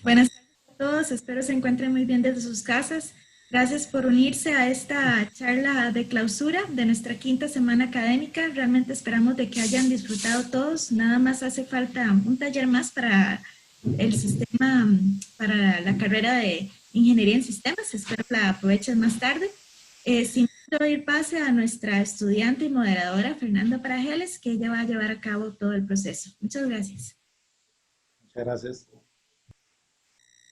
Buenas tardes a todos, espero se encuentren muy bien desde sus casas. Gracias por unirse a esta charla de clausura de nuestra quinta semana académica. Realmente esperamos de que hayan disfrutado todos. Nada más hace falta un taller más para el sistema, para la carrera de Ingeniería en Sistemas. Espero la aprovechen más tarde. Sin doy pase a nuestra estudiante y moderadora, Fernanda Parajeles, que ella va a llevar a cabo todo el proceso. Muchas gracias. Muchas gracias.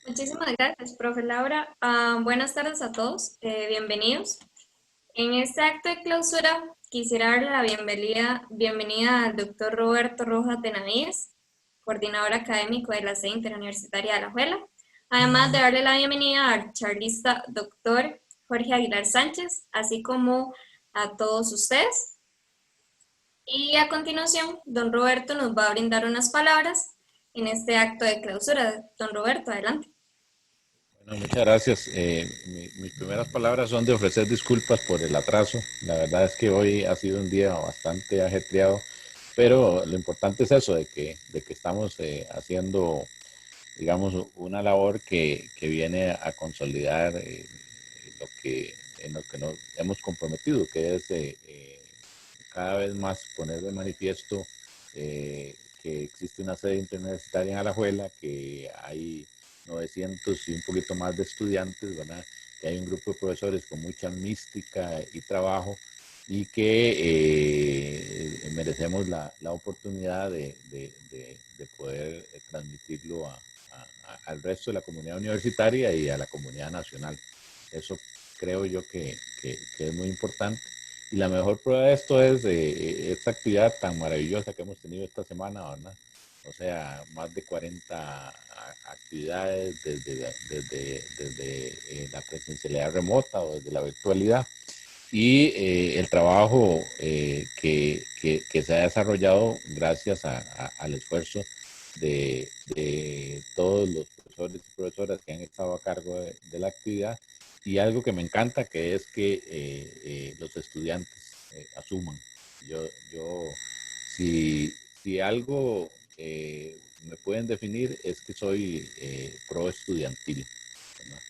Muchísimas gracias, profe Laura. Buenas tardes a todos, bienvenidos. En este acto de clausura quisiera darle la bienvenida al doctor Roberto Rojas Benavides, coordinador académico de la sede interuniversitaria de Alajuela, además de darle la bienvenida al charlista doctor Jorge Aguilar Sánchez, así como a todos ustedes. Y a continuación, don Roberto nos va a brindar unas palabras en este acto de clausura. Don Roberto, adelante. Bueno, muchas gracias. Mis primeras palabras son de ofrecer disculpas por el atraso. La verdad es que hoy ha sido un día bastante ajetreado, pero lo importante es eso, de que estamos haciendo, digamos, una labor que viene a consolidar lo que, en lo que nos hemos comprometido, que es cada vez más poner de manifiesto que existe una sede interuniversitaria en Alajuela, que hay 900 y un poquito más de estudiantes, ¿verdad? Que hay un grupo de profesores con mucha mística y trabajo y que merecemos la oportunidad de poder transmitirlo al resto de la comunidad universitaria y a la comunidad nacional. Eso creo yo que es muy importante. Y la mejor prueba de esto es esta actividad tan maravillosa que hemos tenido esta semana, ¿verdad? O sea, más de 40 actividades desde la presencialidad remota o desde la virtualidad y el trabajo que se ha desarrollado gracias al esfuerzo de todos los profesores y profesoras que han estado a cargo de la actividad y algo que me encanta que es que los estudiantes asuman. Yo si algo me pueden definir es que soy pro estudiantil, ¿verdad?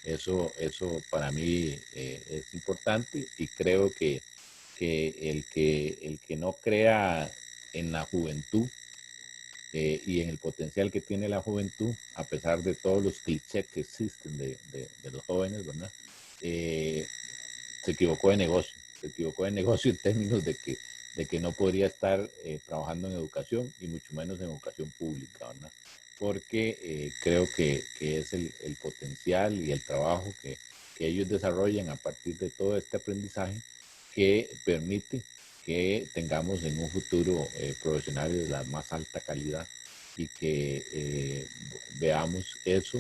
Eso para mí es importante y creo que el que no crea en la juventud y en el potencial que tiene la juventud, a pesar de todos los clichés que existen de los jóvenes, ¿verdad? Eh, Se equivocó de negocio, se equivocó de negocio en términos de que no podría estar trabajando en educación y mucho menos en educación pública, ¿verdad? Porque creo que es el potencial y el trabajo que ellos desarrollan a partir de todo este aprendizaje que permite que tengamos en un futuro profesionales de la más alta calidad y que veamos eso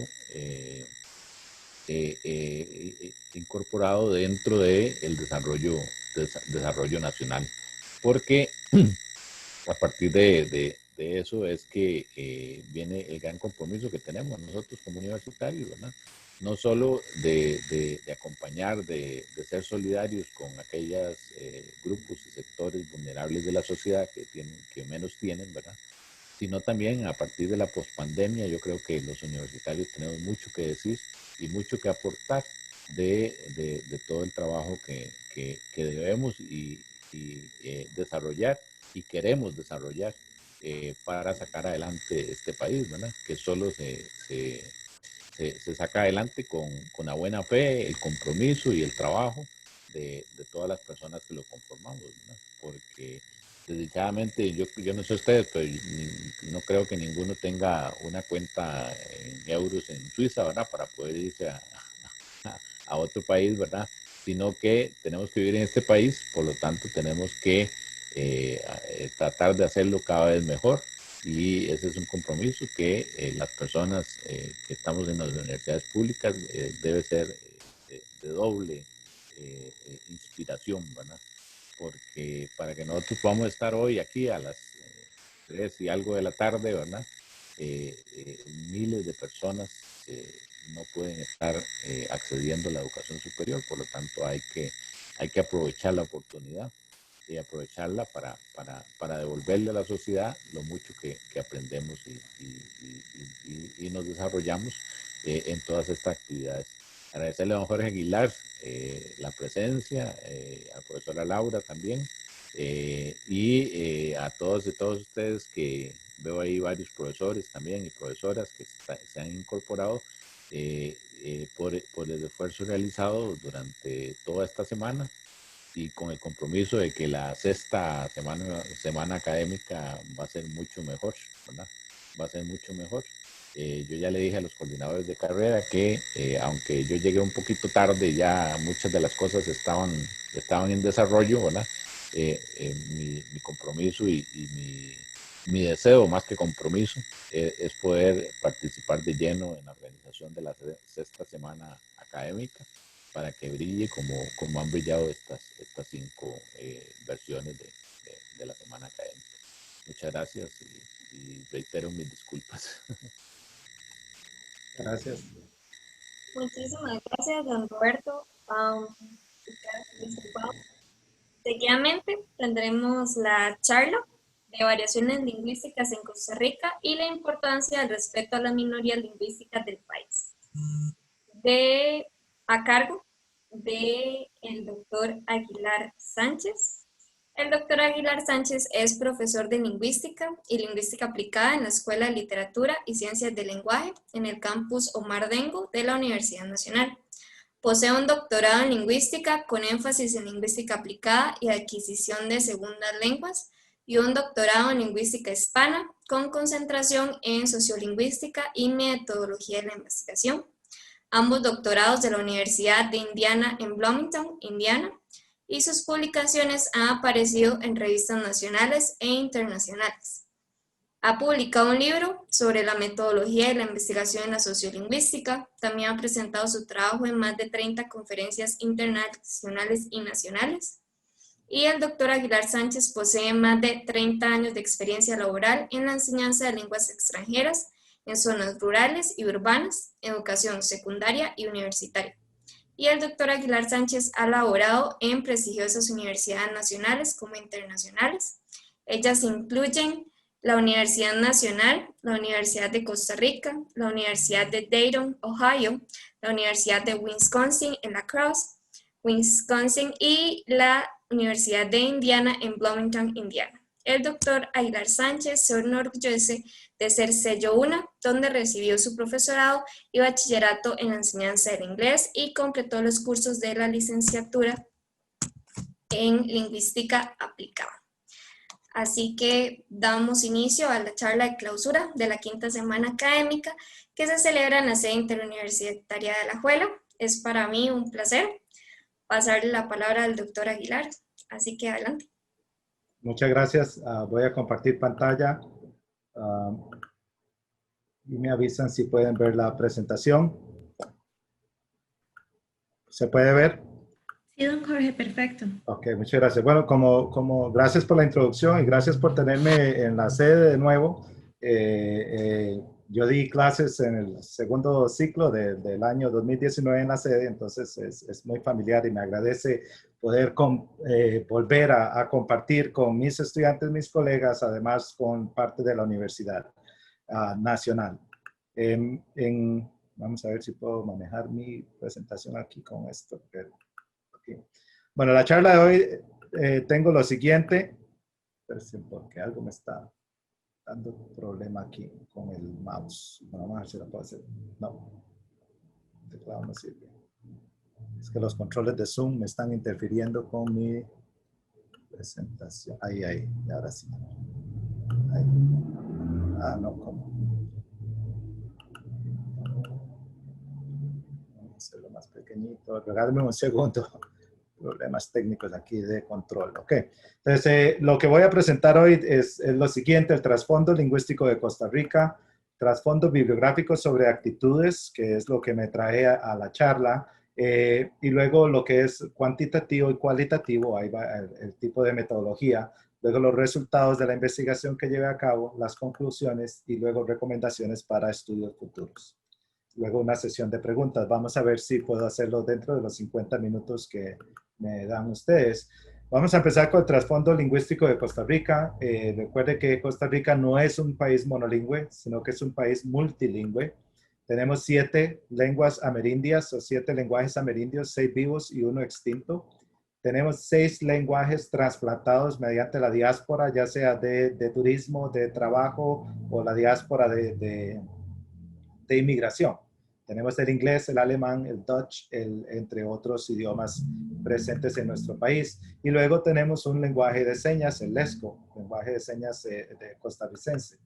incorporado dentro del desarrollo nacional. Porque a partir de eso es que viene el gran compromiso que tenemos nosotros como universitarios, ¿verdad? No solo de acompañar, de ser solidarios con aquellos grupos y sectores vulnerables de la sociedad que menos tienen, ¿verdad? Sino también a partir de la pospandemia, yo creo que los universitarios tenemos mucho que decir y mucho que aportar de todo el trabajo que debemos y desarrollar y queremos desarrollar para sacar adelante este país, ¿verdad? Que solo se saca adelante con la buena fe, el compromiso y el trabajo de todas las personas que lo conformamos, ¿verdad? Porque desdichadamente, yo no sé ustedes, pero no creo que ninguno tenga una cuenta en euros en Suiza, ¿verdad? Para poder irse a otro país, ¿verdad? Sino que tenemos que vivir en este país, por lo tanto tenemos que tratar de hacerlo cada vez mejor y ese es un compromiso que las personas que estamos en las universidades públicas debe ser de doble inspiración, ¿verdad? Porque para que nosotros podamos estar hoy aquí a las 3 y algo de la tarde, ¿verdad? Miles de personas no pueden estar accediendo a la educación superior, por lo tanto hay que aprovechar la oportunidad aprovecharla para devolverle a la sociedad lo mucho que aprendemos y nos desarrollamos en todas estas actividades. Agradecerle a don Jorge Aguilar la presencia, a la profesora Laura también, a todos y todos ustedes que veo ahí varios profesores también y profesoras que se han incorporado por el esfuerzo realizado durante toda esta semana y con el compromiso de que la sexta semana académica va a ser mucho mejor, ¿verdad? Va a ser mucho mejor. Yo ya le dije a los coordinadores de carrera que aunque yo llegué un poquito tarde, ya muchas de las cosas estaban en desarrollo, ¿verdad? Mi compromiso y mi deseo, más que compromiso, es poder participar de lleno en la organización de la sexta semana académica para que brille como han brillado estas 5 versiones de la semana académica. Muchas gracias y reitero mis disculpas. Gracias. Muchísimas gracias, don Roberto. Seguidamente tendremos la charla de variaciones lingüísticas en Costa Rica y la importancia del respeto a las minorías lingüísticas del país. A cargo del doctor Aguilar Sánchez. El doctor Aguilar Sánchez es profesor de Lingüística y Lingüística Aplicada en la Escuela de Literatura y Ciencias del Lenguaje en el campus Omar Dengo de la Universidad Nacional. Posee un doctorado en Lingüística con énfasis en Lingüística Aplicada y Adquisición de Segundas Lenguas y un doctorado en Lingüística Hispana con concentración en Sociolingüística y Metodología de la Investigación. Ambos doctorados de la Universidad de Indiana en Bloomington, Indiana, y sus publicaciones han aparecido en revistas nacionales e internacionales. Ha publicado un libro sobre la metodología de la investigación en la sociolingüística. También ha presentado su trabajo en más de 30 conferencias internacionales y nacionales. Y el doctor Aguilar Sánchez posee más de 30 años de experiencia laboral en la enseñanza de lenguas extranjeras en zonas rurales y urbanas, educación secundaria y universitaria. Y el doctor Aguilar Sánchez ha laborado en prestigiosas universidades nacionales como internacionales. Ellas incluyen la Universidad Nacional, la Universidad de Costa Rica, la Universidad de Dayton, Ohio, la Universidad de Wisconsin en La Crosse, Wisconsin y la Universidad de Indiana en Bloomington, Indiana. El doctor Aguilar Sánchez se enorgullece de ser sello UNA, donde recibió su profesorado y bachillerato en la enseñanza del inglés y completó los cursos de la licenciatura en lingüística aplicada. Así que damos inicio a la charla de clausura de la quinta semana académica que se celebra en la sede interuniversitaria de Alajuela. Es para mí un placer pasarle la palabra al doctor Aguilar, así que adelante. Muchas gracias. Voy a compartir pantalla y me avisan si pueden ver la presentación. ¿Se puede ver? Sí, don Jorge, perfecto. Ok, muchas gracias. Bueno, gracias por la introducción y gracias por tenerme en la sede de nuevo. Yo di clases en el segundo ciclo del año 2019 en la sede, entonces es muy familiar y me agradece poder volver a compartir con mis estudiantes, mis colegas, además con parte de la Universidad Nacional. Vamos a ver si puedo manejar mi presentación aquí con esto. Okay. Bueno, la charla de hoy tengo lo siguiente, porque algo me está dando problema aquí con el mouse. Bueno, vamos a ver si lo puedo hacer. No, el teclado no sirve. Es que los controles de Zoom me están interfiriendo con mi presentación. Ahí, y ahora sí. Ahí. No, ¿cómo? Vamos a hacerlo más pequeñito. Regálame un segundo. Problemas técnicos aquí de control. Ok, entonces lo que voy a presentar hoy es lo siguiente: el trasfondo lingüístico de Costa Rica, trasfondo bibliográfico sobre actitudes, que es lo que me trae a la charla, y luego lo que es cuantitativo y cualitativo, ahí va el tipo de metodología, luego los resultados de la investigación que lleve a cabo, las conclusiones y luego recomendaciones para estudios futuros. Luego una sesión de preguntas. Vamos a ver si puedo hacerlo dentro de los 50 minutos que me dan ustedes. Vamos a empezar con el trasfondo lingüístico de Costa Rica. Recuerde que Costa Rica no es un país monolingüe, sino que es un país multilingüe. Tenemos 7 lenguas amerindias o 7 lenguajes amerindios, 6 vivos y 1 extinto. Tenemos 6 lenguajes trasplantados mediante la diáspora, ya sea de turismo, de trabajo o la diáspora de inmigración. Tenemos el inglés, el alemán, el Dutch, entre otros idiomas presentes en nuestro país. Y luego tenemos un lenguaje de señas, el LESCO, lenguaje de señas de costarricense.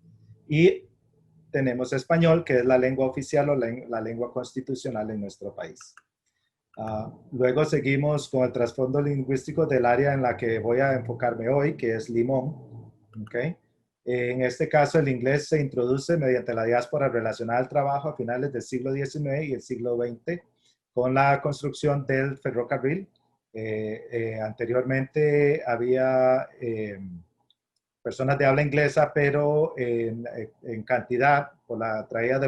Y tenemos español, que es la lengua oficial o la lengua constitucional en nuestro país. Luego seguimos con el trasfondo lingüístico del área en la que voy a enfocarme hoy, que es Limón. ¿Okay? En este caso, el inglés se introduce mediante la diáspora relacionada al trabajo a finales del siglo XIX y el siglo XX con la construcción del ferrocarril. Anteriormente había personas de habla inglesa, pero en cantidad, por la traída de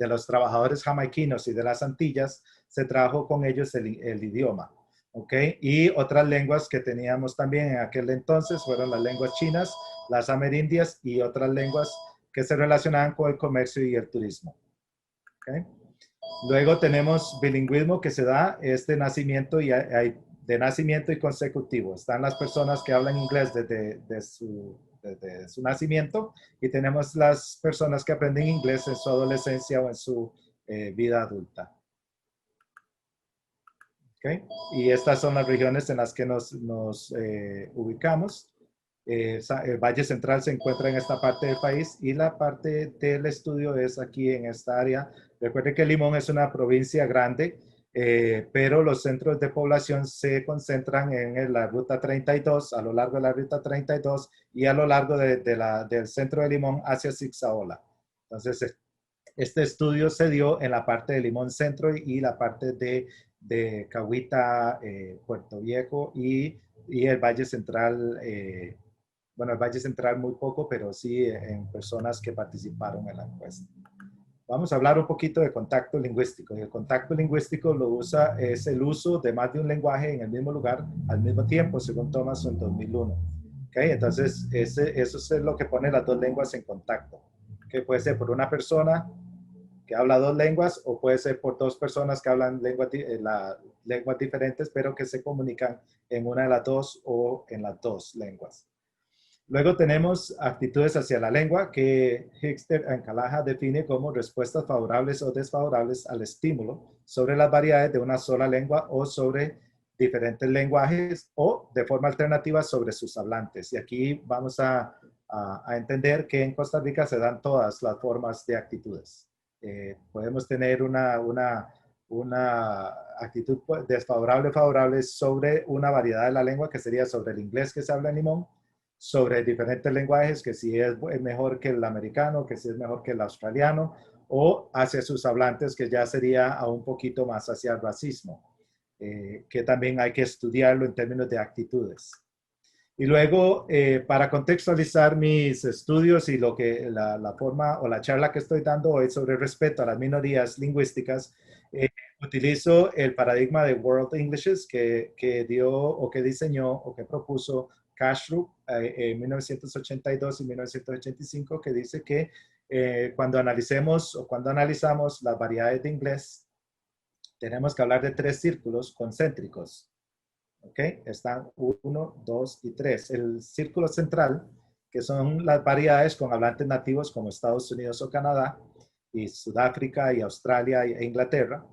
los trabajadores jamaiquinos y de las Antillas, se trajo con ellos el idioma. ¿Okay? Y otras lenguas que teníamos también en aquel entonces fueron las lenguas chinas, las amerindias y otras lenguas que se relacionaban con el comercio y el turismo. ¿Okay? Luego tenemos bilingüismo que se da de nacimiento y consecutivo. Están las personas que hablan inglés desde su nacimiento y tenemos las personas que aprenden inglés en su adolescencia o en su vida adulta. ¿Okay? Y estas son las regiones en las que nos ubicamos. El Valle Central se encuentra en esta parte del país y la parte del estudio es aquí en esta área. Recuerden que Limón es una provincia grande, pero los centros de población se concentran en la Ruta 32, a lo largo de la Ruta 32 y a lo largo del centro de Limón hacia Zigzaola. Entonces, este estudio se dio en la parte de Limón Centro y la parte de Cahuita, Puerto Viejo y el Valle Central. Bueno, el Valle Central muy poco, pero sí en personas que participaron en la encuesta. Vamos a hablar un poquito de contacto lingüístico. Y el contacto lingüístico es el uso de más de un lenguaje en el mismo lugar al mismo tiempo, según Thomas en 2001. ¿Okay? Entonces, eso es lo que pone las dos lenguas en contacto. Que puede ser por una persona que habla 2 lenguas o puede ser por 2 personas que hablan lenguas diferentes, pero que se comunican en una de las 2 o en las 2 lenguas. Luego tenemos actitudes hacia la lengua que Hickster and Calaja define como respuestas favorables o desfavorables al estímulo sobre las variedades de una sola lengua o sobre diferentes lenguajes o de forma alternativa sobre sus hablantes. Y aquí vamos a entender que en Costa Rica se dan todas las formas de actitudes. Podemos tener una actitud desfavorable o favorable sobre una variedad de la lengua que sería sobre el inglés que se habla en Limón, sobre diferentes lenguajes, que si es mejor que el americano, que si es mejor que el australiano, o hacia sus hablantes, que ya sería a un poquito más hacia el racismo, que también hay que estudiarlo en términos de actitudes. Y luego, para contextualizar mis estudios y la forma o la charla que estoy dando hoy sobre respeto a las minorías lingüísticas, utilizo el paradigma de World Englishes que dio o que diseñó o que propuso Kashrub en 1982 y 1985, que dice que cuando analizamos las variedades de inglés, tenemos que hablar de 3 círculos concéntricos. ¿Ok? Están 1, 2 y 3. El círculo central, que son las variedades con hablantes nativos como Estados Unidos o Canadá, y Sudáfrica y Australia e Inglaterra.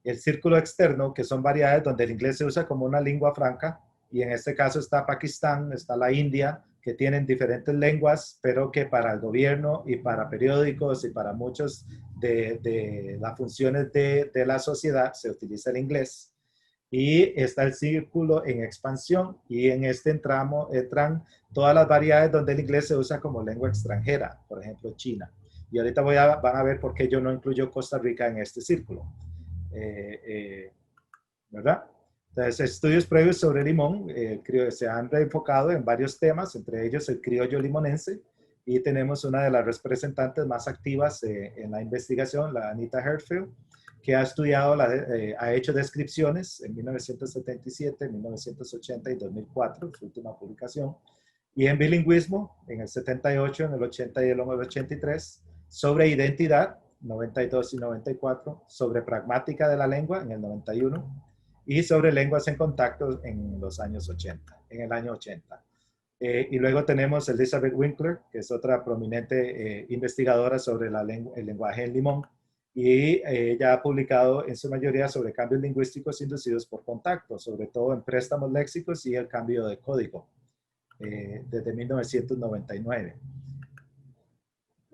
El círculo externo, que son variedades donde el inglés se usa como una lengua franca, y en este caso está Pakistán, está la India, que tienen diferentes lenguas, pero que para el gobierno y para periódicos y para muchos de las funciones de la sociedad se utiliza el inglés. Y está el círculo en expansión y en este entran todas las variedades donde el inglés se usa como lengua extranjera, por ejemplo China. Y ahorita van a ver por qué yo no incluyo Costa Rica en este círculo. ¿Verdad? Entonces, estudios previos sobre Limón se han enfocado en varios temas, entre ellos el criollo limonense, y tenemos una de las representantes más activas en la investigación, la Anita Herfield, que ha estudiado, ha hecho descripciones en 1977, 1980 y 2004, su última publicación, y en bilingüismo en el 78, en el 80 y el 83, sobre identidad, 92 y 94, sobre pragmática de la lengua en el 91 y sobre lenguas en contacto en los años 80, en el año 80. Y luego tenemos Elizabeth Winkler, que es otra prominente investigadora sobre el lenguaje en Limón, y ella ha publicado en su mayoría sobre cambios lingüísticos inducidos por contacto, sobre todo en préstamos léxicos y el cambio de código, desde 1999.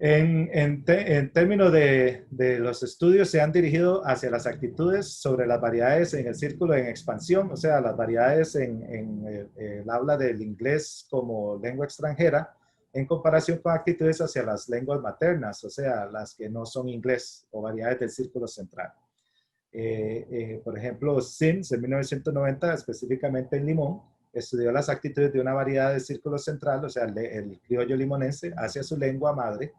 En términos de los estudios, se han dirigido hacia las actitudes sobre las variedades en el círculo en expansión, o sea, las variedades en el habla del inglés como lengua extranjera, en comparación con actitudes hacia las lenguas maternas, o sea, las que no son inglés o variedades del círculo central. Por ejemplo, Sims en 1990, específicamente en Limón, estudió las actitudes de una variedad del círculo central, o sea, el criollo limonense, hacia su lengua madre,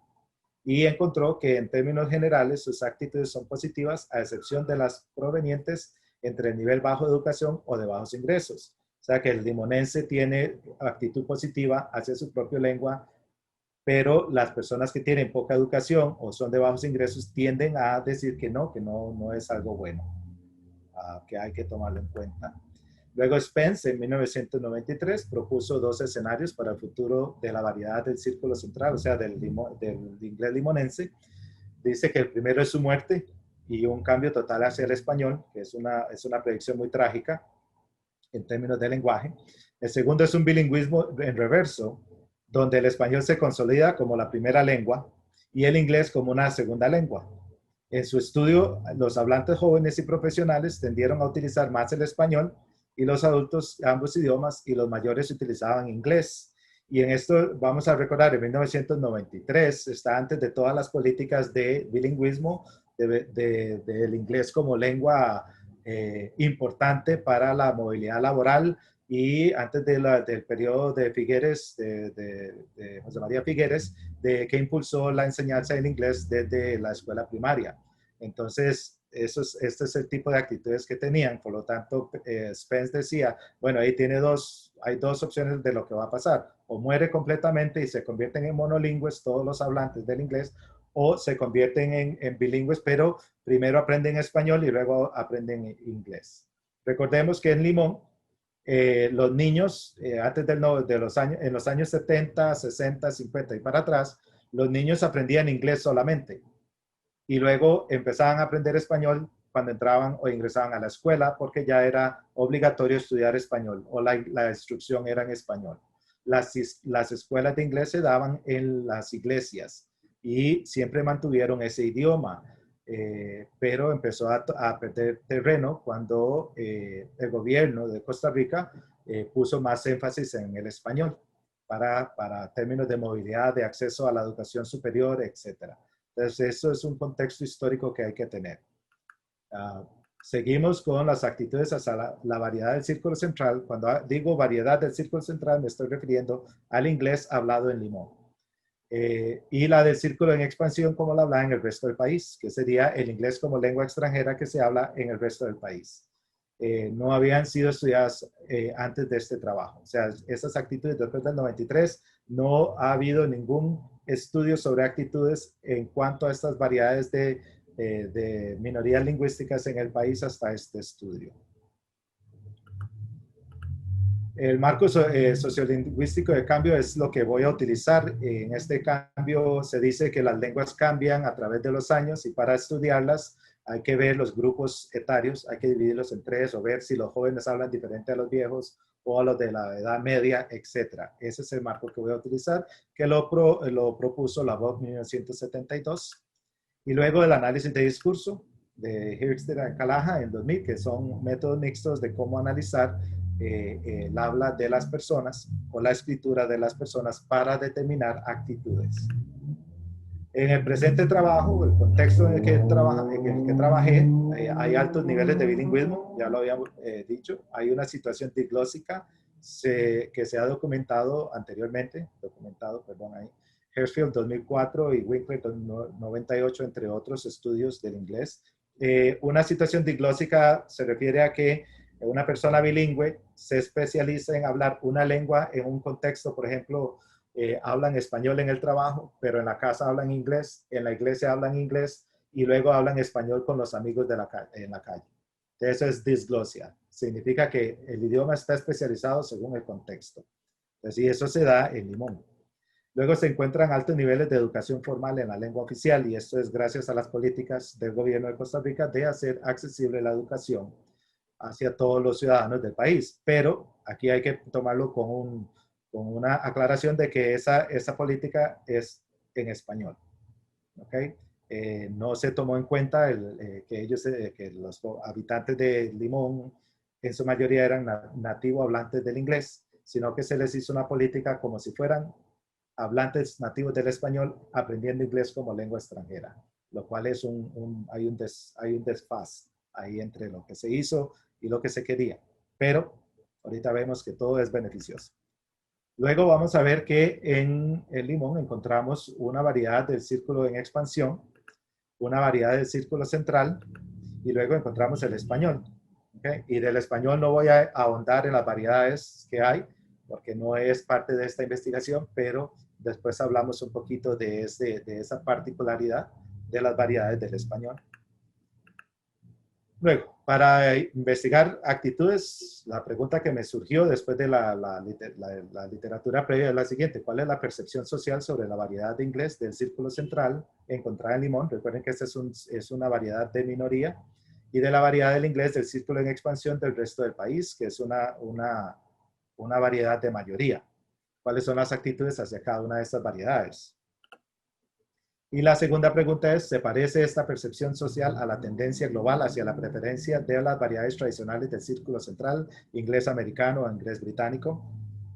y encontró que en términos generales sus actitudes son positivas, a excepción de las provenientes entre el nivel bajo de educación o de bajos ingresos. O sea que el limonense tiene actitud positiva hacia su propia lengua, pero las personas que tienen poca educación o son de bajos ingresos tienden a decir que no es algo bueno, que hay que tomarlo en cuenta. Luego Spence, en 1993, propuso dos escenarios para el futuro de la variedad del círculo central, o sea, del inglés limonense. Dice que el primero es su muerte y un cambio total hacia el español, que es una predicción muy trágica en términos de lenguaje. El segundo es un bilingüismo en reverso, donde el español se consolida como la primera lengua y el inglés como una segunda lengua. En su estudio, los hablantes jóvenes y profesionales tendieron a utilizar más el español y los adultos ambos idiomas, y los mayores utilizaban inglés. Y en esto vamos a recordar, en 1993, está antes de todas las políticas de bilingüismo, del inglés como lengua importante para la movilidad laboral, y antes del periodo de Figueres, de José María Figueres, que impulsó la enseñanza del inglés desde la escuela primaria. Entonces, este es el tipo de actitudes que tenían. Por lo tanto, Spence decía, bueno, ahí hay dos opciones de lo que va a pasar. O muere completamente y se convierten en monolingües todos los hablantes del inglés, o se convierten en bilingües, pero primero aprenden español y luego aprenden inglés. Recordemos que en Limón, los niños, antes en los años 70, 60, 50 y para atrás, los niños aprendían inglés solamente. Y luego empezaban a aprender español cuando entraban o ingresaban a la escuela, porque ya era obligatorio estudiar español o la instrucción era en español. Las escuelas de inglés se daban en las iglesias y siempre mantuvieron ese idioma, pero empezó a perder terreno cuando el gobierno de Costa Rica puso más énfasis en el español para términos de movilidad, de acceso a la educación superior, etcétera. Entonces, eso es un contexto histórico que hay que tener. Seguimos con las actitudes hacia la variedad del círculo central. Cuando digo variedad del círculo central, me estoy refiriendo al inglés hablado en Limón. Y la del círculo en expansión, como la habla en el resto del país, que sería el inglés como lengua extranjera que se habla en el resto del país. No habían sido estudiadas antes de este trabajo. O sea, esas actitudes después del 93, no ha habido ningún estudio sobre actitudes en cuanto a estas variedades de minorías lingüísticas en el país hasta este estudio. El marco sociolingüístico de cambio es lo que voy a utilizar. En este cambio se dice que las lenguas cambian a través de los años y para estudiarlas hay que ver los grupos etarios, hay que dividirlos en tres o ver si los jóvenes hablan diferente a los viejos o a los de la edad media, etc. Ese es el marco que voy a utilizar, que lo propuso la Vogt 1972. Y luego el análisis de discurso de Hirschter y Calaja en 2000, que son métodos mixtos de cómo analizar el habla de las personas o la escritura de las personas para determinar actitudes. En el presente trabajo, el contexto en el que trabajé, hay altos niveles de bilingüismo, ya lo habíamos dicho. Hay una situación diglósica que se ha documentado anteriormente, Hirschfeld 2004 y Winkler 98, entre otros estudios del inglés. Una situación diglósica se refiere a que una persona bilingüe se especializa en hablar una lengua en un contexto, por ejemplo, hablan español en el trabajo, pero en la casa hablan inglés, en la iglesia hablan inglés y luego hablan español con los amigos en la calle. Eso es disglosia. Significa que el idioma está especializado según el contexto. Entonces, y eso se da en Limón. Luego se encuentran altos niveles de educación formal en la lengua oficial y esto es gracias a las políticas del gobierno de Costa Rica de hacer accesible la educación hacia todos los ciudadanos del país. Pero aquí hay que tomarlo con una aclaración de que esa política es en español. ¿Okay? No se tomó en cuenta que los habitantes de Limón en su mayoría eran nativo hablantes del inglés, sino que se les hizo una política como si fueran hablantes nativos del español aprendiendo inglés como lengua extranjera, lo cual es hay un desfase ahí entre lo que se hizo y lo que se quería. Pero ahorita vemos que todo es beneficioso. Luego vamos a ver que en el Limón encontramos una variedad del círculo en expansión, una variedad del círculo central y luego encontramos el español. ¿Okay? Y del español no voy a ahondar en las variedades que hay porque no es parte de esta investigación, pero después hablamos un poquito de esa particularidad de las variedades del español. Luego, para investigar actitudes, la pregunta que me surgió después de la literatura previa es la siguiente. ¿Cuál es la percepción social sobre la variedad de inglés del círculo central encontrada en Limón? Recuerden que esta es una variedad de minoría. Y de la variedad del inglés del círculo en expansión del resto del país, que es una variedad de mayoría. ¿Cuáles son las actitudes hacia cada una de estas variedades? Y la segunda pregunta es, ¿se parece esta percepción social a la tendencia global hacia la preferencia de las variedades tradicionales del círculo central, inglés americano o inglés británico?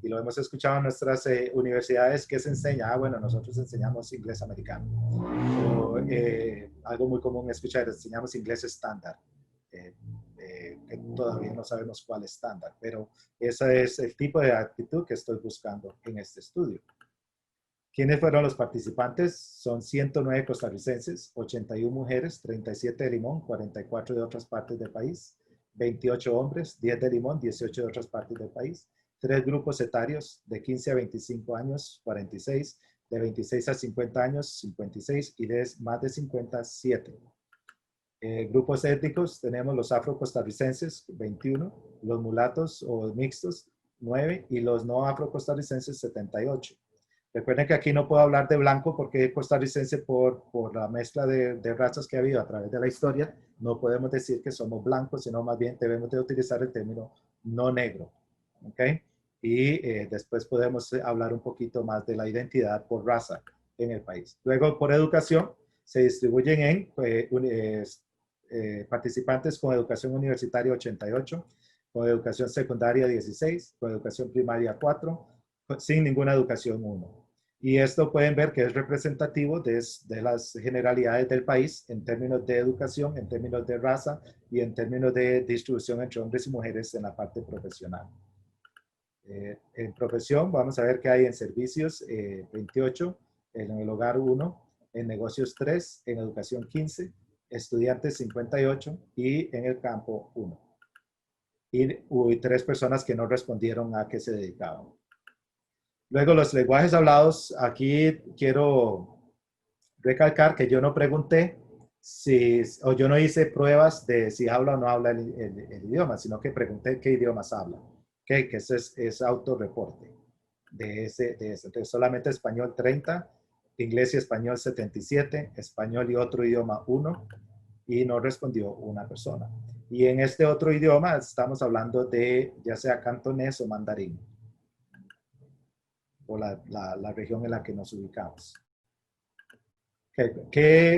Y lo hemos escuchado en nuestras universidades que se enseña, bueno, nosotros enseñamos inglés americano. O, algo muy común escuchar, enseñamos inglés estándar. Que todavía no sabemos cuál estándar, pero ese es el tipo de actitud que estoy buscando en este estudio. ¿Quiénes fueron los participantes? Son 109 costarricenses, 81 mujeres, 37 de Limón, 44 de otras partes del país, 28 hombres, 10 de Limón, 18 de otras partes del país, 3 grupos etarios de 15 a 25 años, 46, de 26 a 50 años, 56 y de más de 57. Grupos étnicos, tenemos los afro-costarricenses, 21, los mulatos o mixtos, 9 y los no afro-costarricenses, 78. Recuerden que aquí no puedo hablar de blanco porque es costarricense por la mezcla de razas que ha habido a través de la historia. No podemos decir que somos blancos, sino más bien debemos de utilizar el término no negro. ¿Okay? Y después podemos hablar un poquito más de la identidad por raza en el país. Luego, por educación, se distribuyen en participantes con educación universitaria 88, con educación secundaria 16, con educación primaria 4, sin ninguna educación 1. Y esto pueden ver que es representativo de las generalidades del país en términos de educación, en términos de raza y en términos de distribución entre hombres y mujeres en la parte profesional. En profesión vamos a ver que hay en servicios 28, en el hogar 1, en negocios 3, en educación 15, estudiantes 58 y en el campo 1. Y 3 personas que no respondieron a qué se dedicaban. Luego, los lenguajes hablados, aquí quiero recalcar que yo no pregunté o yo no hice pruebas de si habla o no habla el idioma, sino que pregunté qué idiomas habla. Okay, que ese es autorreporte de ese. Entonces, solamente español 30, inglés y español 77, español y otro idioma 1, y no respondió una persona. Y en este otro idioma estamos hablando de ya sea cantonés o mandarín, o la región en la que nos ubicamos.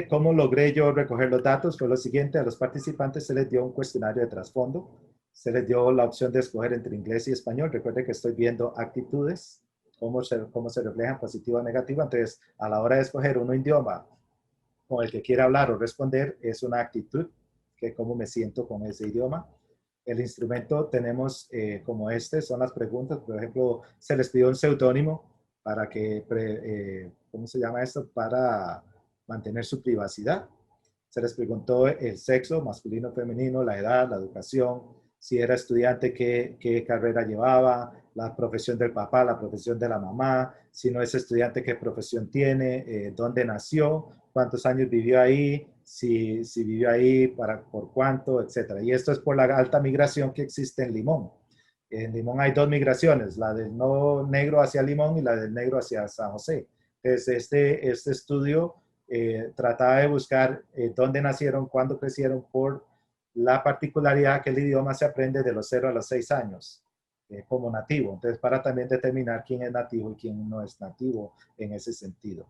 ¿Cómo logré yo recoger los datos? Fue lo siguiente: a los participantes se les dio un cuestionario de trasfondo, se les dio la opción de escoger entre inglés y español. Recuerden que estoy viendo actitudes, cómo se reflejan positiva o negativa. Entonces, a la hora de escoger un idioma con el que quiera hablar o responder, es una actitud, que cómo me siento con ese idioma. El instrumento tenemos como son las preguntas. Por ejemplo, se les pidió un seudónimo para que, ¿cómo se llama esto? Para mantener su privacidad. Se les preguntó el sexo, masculino, femenino, la edad, la educación, si era estudiante, qué carrera llevaba, la profesión del papá, la profesión de la mamá, si no es estudiante, qué profesión tiene, dónde nació, cuántos años vivió ahí, si vivió ahí, por cuánto, etc. Y esto es por la alta migración que existe en Limón. En Limón hay dos migraciones, la del no negro hacia Limón y la del negro hacia San José. Entonces, este estudio trataba de buscar dónde nacieron, cuándo crecieron, por la particularidad que el idioma se aprende de los 0 a los 6 años como nativo. Entonces, para también determinar quién es nativo y quién no es nativo en ese sentido.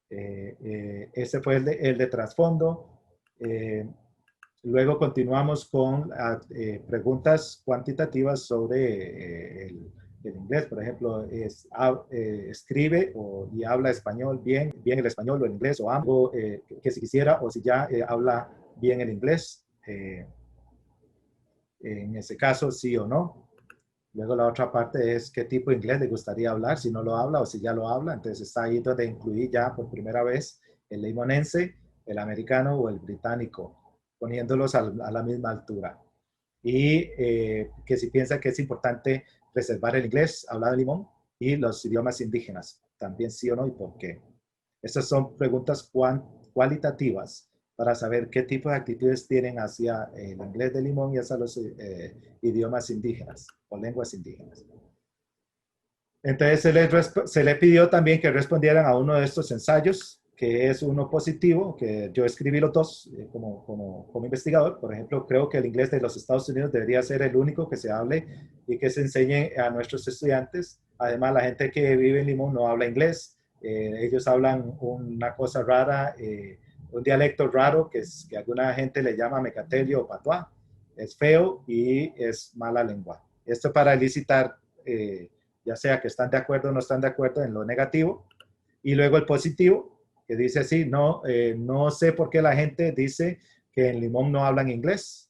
Ese fue el de trasfondo. Luego continuamos con preguntas cuantitativas sobre el inglés. Por ejemplo, escribe y habla español bien el español o el inglés, o ambos, que si quisiera, o si ya habla bien el inglés. En ese caso, sí o no. Luego la otra parte es qué tipo de inglés le gustaría hablar, si no lo habla o si ya lo habla. Entonces está ahí donde incluí ya por primera vez el limonense, el americano o el británico, poniéndolos a la misma altura. Y que si piensa que es importante preservar el inglés hablado en Limón y los idiomas indígenas, también sí o no y por qué. Estas son preguntas cualitativas para saber qué tipo de actitudes tienen hacia el inglés de Limón y hacia los idiomas indígenas o lenguas indígenas. Entonces se le pidió también que respondieran a uno de estos ensayos, que es uno positivo, que yo escribí los dos como investigador. Por ejemplo, creo que el inglés de los Estados Unidos debería ser el único que se hable y que se enseñe a nuestros estudiantes. Además, la gente que vive en Limón no habla inglés. Ellos hablan una cosa rara, un dialecto raro que alguna gente le llama mecatelio o patuá. Es feo y es mala lengua. Esto para elicitar, ya sea que están de acuerdo o no están de acuerdo en lo negativo. Y luego el positivo, que dice así, no sé por qué la gente dice que en Limón no hablan inglés.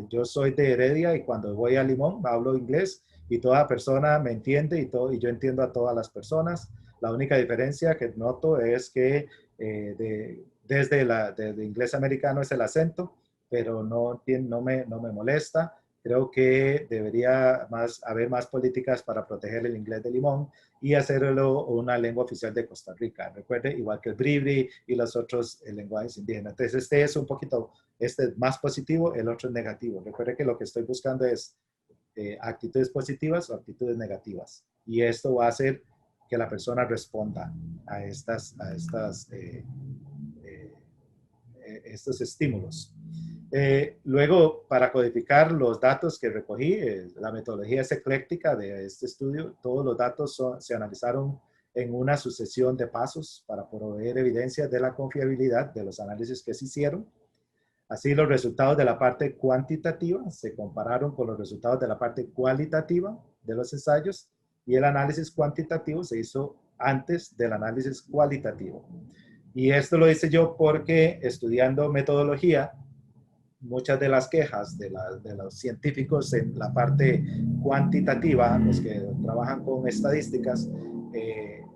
Yo soy de Heredia y cuando voy a Limón hablo inglés y toda persona me entiende y yo entiendo a todas las personas. La única diferencia que noto es que desde inglés americano es el acento, pero no me molesta. Creo que debería haber más políticas para proteger el inglés de Limón y hacerlo una lengua oficial de Costa Rica. Recuerde, igual que el bribri y los otros lenguajes indígenas. Entonces, este es un poquito, más positivo, el otro es negativo. Recuerde que lo que estoy buscando es actitudes positivas o actitudes negativas. Y esto va a hacer que la persona responda a estos estímulos. Luego, para codificar los datos que recogí, la metodología es ecléctica de este estudio. Todos los datos se analizaron en una sucesión de pasos para proveer evidencia de la confiabilidad de los análisis que se hicieron. Así, los resultados de la parte cuantitativa se compararon con los resultados de la parte cualitativa de los ensayos y el análisis cuantitativo se hizo antes del análisis cualitativo. Y esto lo hice yo porque estudiando metodología, muchas de las quejas de los científicos en la parte cuantitativa, los que trabajan con estadísticas,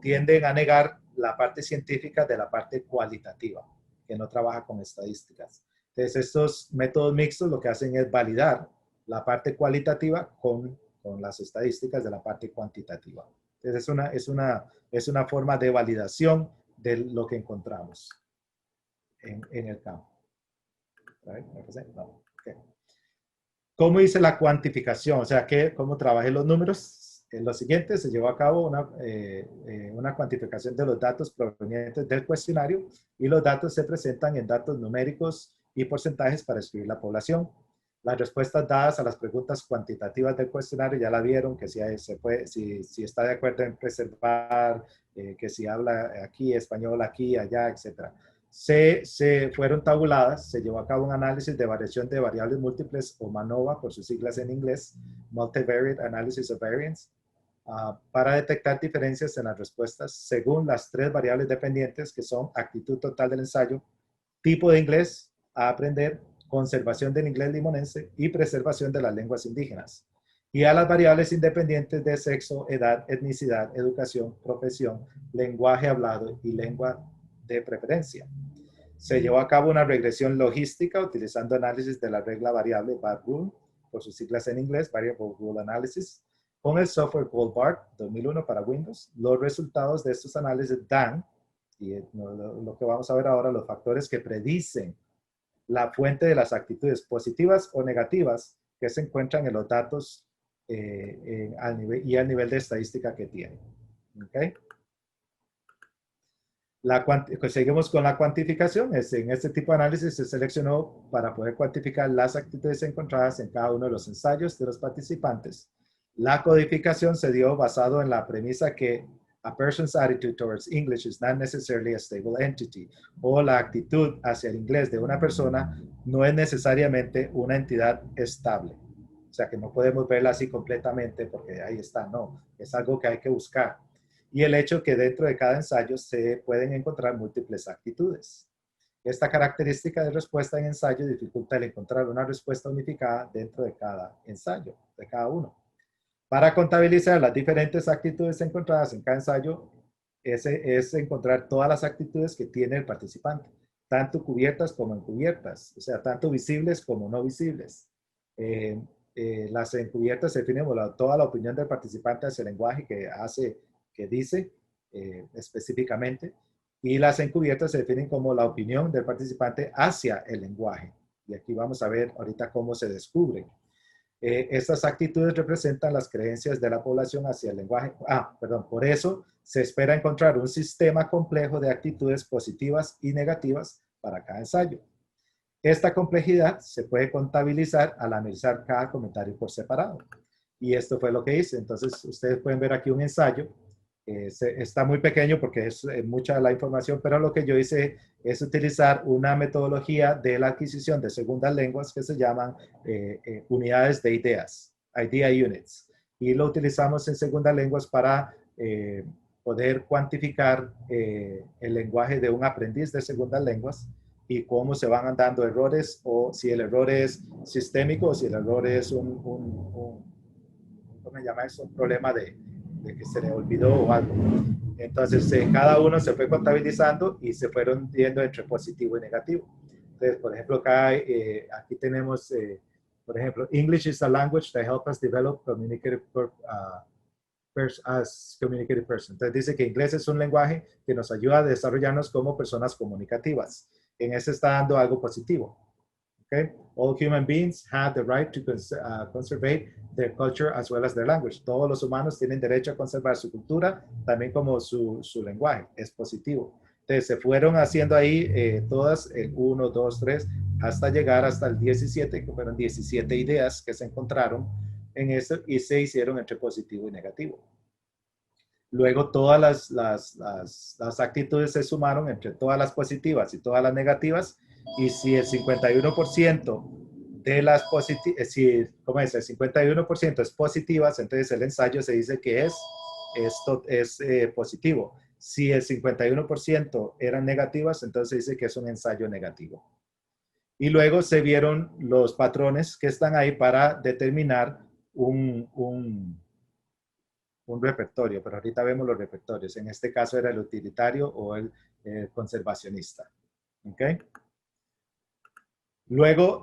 tienden a negar la parte científica de la parte cualitativa, que no trabaja con estadísticas. Entonces, estos métodos mixtos lo que hacen es validar la parte cualitativa con las estadísticas de la parte cuantitativa. Entonces, es una forma de validación de lo que encontramos en el campo. No. Okay. ¿Cómo hice la cuantificación? O sea, ¿cómo trabajé los números? En lo siguiente, se llevó a cabo una cuantificación de los datos provenientes del cuestionario y los datos se presentan en datos numéricos y porcentajes para escribir la población. Las respuestas dadas a las preguntas cuantitativas del cuestionario ya la vieron, que si está de acuerdo en preservar, que si habla aquí español, aquí, allá, etc. Se fueron tabuladas, se llevó a cabo un análisis de variación de variables múltiples o MANOVA por sus siglas en inglés, Multivariate Analysis of Variance, para detectar diferencias en las respuestas según las 3 variables dependientes que son actitud total del ensayo, tipo de inglés a aprender, conservación del inglés limonense y preservación de las lenguas indígenas. Y a las variables independientes de sexo, edad, etnicidad, educación, profesión, lenguaje hablado y lengua de preferencia. Se llevó a cabo una regresión logística utilizando análisis de la regla variable BART Rule, por sus siglas en inglés, Variable Rule Analysis, con el software Goldbart 2001 para Windows. Los resultados de estos análisis dan, y lo que vamos a ver ahora, los factores que predicen la fuente de las actitudes positivas o negativas que se encuentran en los datos al nivel de estadística que tienen. ¿Okay? Seguimos con la cuantificación. En este tipo de análisis se seleccionó para poder cuantificar las actitudes encontradas en cada uno de los ensayos de los participantes. La codificación se dio basado en la premisa que a person's attitude towards English is not necessarily a stable entity, o la actitud hacia el inglés de una persona no es necesariamente una entidad estable. O sea, que no podemos verla así completamente porque ahí está, no. Es algo que hay que buscar. Y el hecho que dentro de cada ensayo se pueden encontrar múltiples actitudes. Esta característica de respuesta en ensayo dificulta el encontrar una respuesta unificada dentro de cada ensayo, de cada uno. Para contabilizar las diferentes actitudes encontradas en cada ensayo, es encontrar todas las actitudes que tiene el participante, tanto cubiertas como encubiertas, o sea, tanto visibles como no visibles. Las encubiertas se definen por toda la opinión del participante hacia el lenguaje que dice específicamente, y las encubiertas se definen como la opinión del participante hacia el lenguaje. Y aquí vamos a ver ahorita cómo se descubre. Estas actitudes representan las creencias de la población hacia el lenguaje. Por eso se espera encontrar un sistema complejo de actitudes positivas y negativas para cada ensayo. Esta complejidad se puede contabilizar al analizar cada comentario por separado. Y esto fue lo que hice. Entonces, ustedes pueden ver aquí un ensayo. Está muy pequeño porque es mucha la información, pero lo que yo hice es utilizar una metodología de la adquisición de segundas lenguas que se llaman unidades de ideas, idea units, y lo utilizamos en segundas lenguas para poder cuantificar el lenguaje de un aprendiz de segundas lenguas y cómo se van dando errores, o si el error es sistémico o si el error es ¿cómo se llama eso? Un problema de que se le olvidó o algo. Entonces, cada uno se fue contabilizando y se fueron viendo entre positivo y negativo. Entonces, por ejemplo, acá, aquí tenemos, por ejemplo, English is a language that helps us develop as communicative person. Entonces, dice que inglés es un lenguaje que nos ayuda a desarrollarnos como personas comunicativas. En ese está dando algo positivo. Okay? All human beings have the right to conserve their culture as well as their language. Todos los humanos tienen derecho a conservar su cultura, también como su lenguaje. Es positivo. Entonces, se fueron haciendo ahí todas, el 1, 2, 3, hasta llegar hasta el 17, que fueron 17 ideas que se encontraron en eso y se hicieron entre positivo y negativo. Luego, todas las actitudes se sumaron entre todas las positivas y todas las negativas. Y si el 51% de las positivas, el 51% es positivas, entonces el ensayo se dice que esto es positivo. Si el 51% eran negativas, entonces se dice que es un ensayo negativo. Y luego se vieron los patrones que están ahí para determinar un repertorio, pero ahorita vemos los repertorios. En este caso era el utilitario o el conservacionista. ¿Ok? Luego,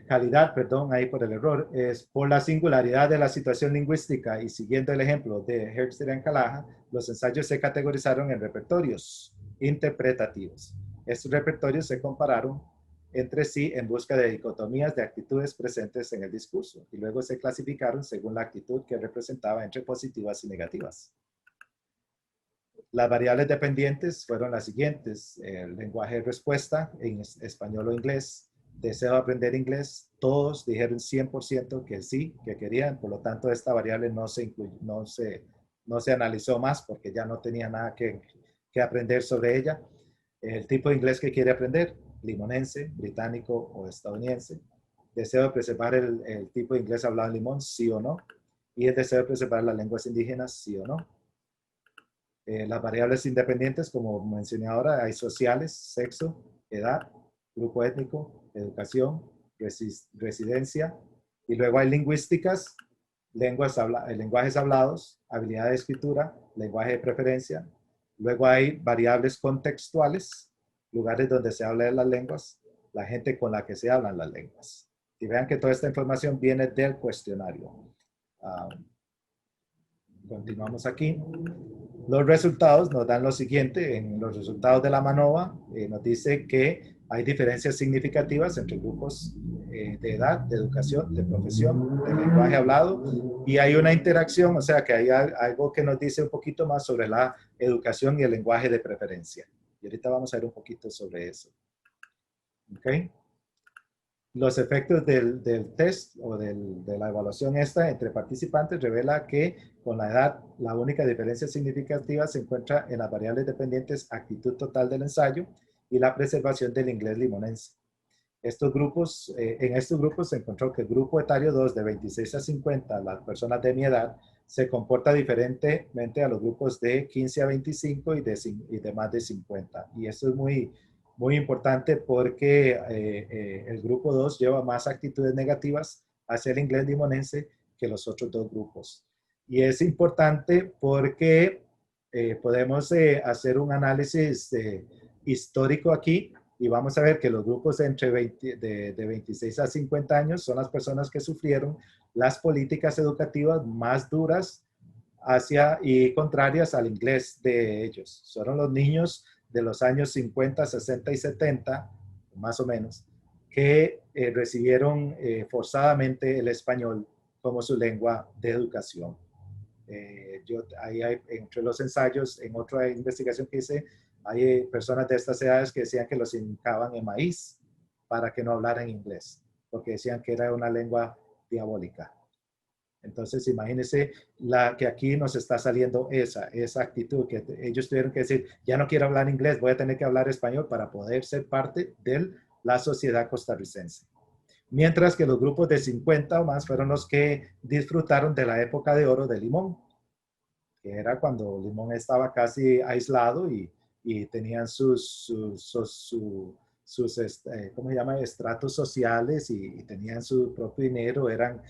calidad, perdón, ahí por el error, es por la singularidad de la situación lingüística y siguiendo el ejemplo de Herbster y Calaja, los ensayos se categorizaron en repertorios interpretativos. Estos repertorios se compararon entre sí en busca de dicotomías de actitudes presentes en el discurso y luego se clasificaron según la actitud que representaba entre positivas y negativas. Las variables dependientes fueron las siguientes: el lenguaje de respuesta en español o inglés, deseo aprender inglés, todos dijeron 100% que sí, que querían, por lo tanto esta variable no se analizó más porque ya no tenía nada que aprender sobre ella. El tipo de inglés que quiere aprender, limonense, británico o estadounidense. Deseo de preservar el tipo de inglés hablado en Limón, sí o no. Y el deseo de preservar las lenguas indígenas, sí o no. Las variables independientes, como mencioné ahora, hay sociales, sexo, edad, grupo étnico, educación, residencia, y luego hay lingüísticas, lenguajes hablados, habilidad de escritura, lenguaje de preferencia. Luego hay variables contextuales, lugares donde se hablan las lenguas, la gente con la que se hablan las lenguas. Y vean que toda esta información viene del cuestionario. Continuamos aquí. Los resultados nos dan lo siguiente. En los resultados de la MANOVA nos dice que hay diferencias significativas entre grupos de edad, de educación, de profesión, de lenguaje hablado, y hay una interacción, o sea que hay algo que nos dice un poquito más sobre la educación y el lenguaje de preferencia. Y ahorita vamos a ver un poquito sobre eso. ¿Ok? Los efectos del test o de la evaluación esta entre participantes revela que con la edad la única diferencia significativa se encuentra en las variables dependientes actitud total del ensayo y la preservación del inglés limonense. En estos grupos se encontró que el grupo etario 2 de 26 a 50, las personas de mi edad, se comporta diferentemente a los grupos de 15 a 25 y de más de 50. Y esto es muy importante porque el grupo 2 lleva más actitudes negativas hacia el inglés limonense que los otros dos grupos. Y es importante porque podemos hacer un análisis histórico aquí y vamos a ver que los grupos de 26 a 50 años son las personas que sufrieron las políticas educativas más duras y contrarias al inglés de ellos. Son los niños de los años 50, 60 y 70, más o menos, que recibieron forzadamente el español como su lengua de educación. Ahí hay, entre los ensayos, en otra investigación que hice, hay personas de estas edades que decían que los hincaban en maíz para que no hablaran inglés, porque decían que era una lengua diabólica. Entonces, imagínense que aquí nos está saliendo esa actitud, que ellos tuvieron que decir, ya no quiero hablar inglés, voy a tener que hablar español para poder ser parte de la sociedad costarricense. Mientras que los grupos de 50 o más fueron los que disfrutaron de la época de oro de Limón, que era cuando Limón estaba casi aislado y tenían sus ¿cómo se llama? Estratos sociales y tenían su propio dinero, eran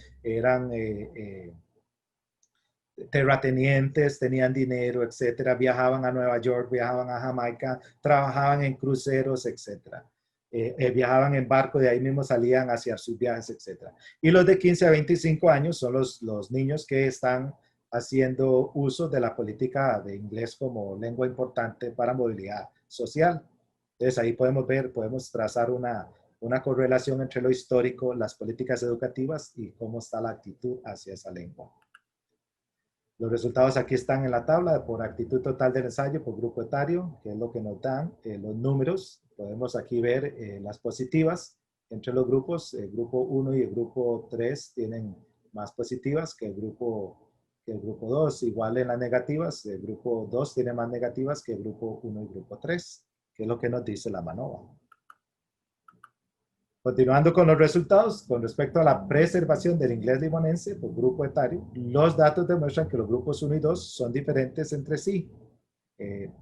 terratenientes, tenían dinero, etcétera, viajaban a Nueva York, viajaban a Jamaica, trabajaban en cruceros, etcétera. Viajaban en barco, de ahí mismo salían hacia sus viajes, etcétera. Y los de 15 a 25 años son los niños que están haciendo uso de la política de inglés como lengua importante para movilidad social. Entonces ahí podemos trazar una correlación entre lo histórico, las políticas educativas y cómo está la actitud hacia esa lengua. Los resultados aquí están en la tabla por actitud total del ensayo, por grupo etario, que es lo que nos dan los números. Podemos aquí ver las positivas entre los grupos. El grupo 1 y el grupo 3 tienen más positivas que el grupo 2. Igual en las negativas, el grupo 2 tiene más negativas que el grupo 1 y grupo 3, que es lo que nos dice la MANOVA. Continuando con los resultados, con respecto a la preservación del inglés limonense por grupo etario, los datos demuestran que los grupos 1 y 2 son diferentes entre sí,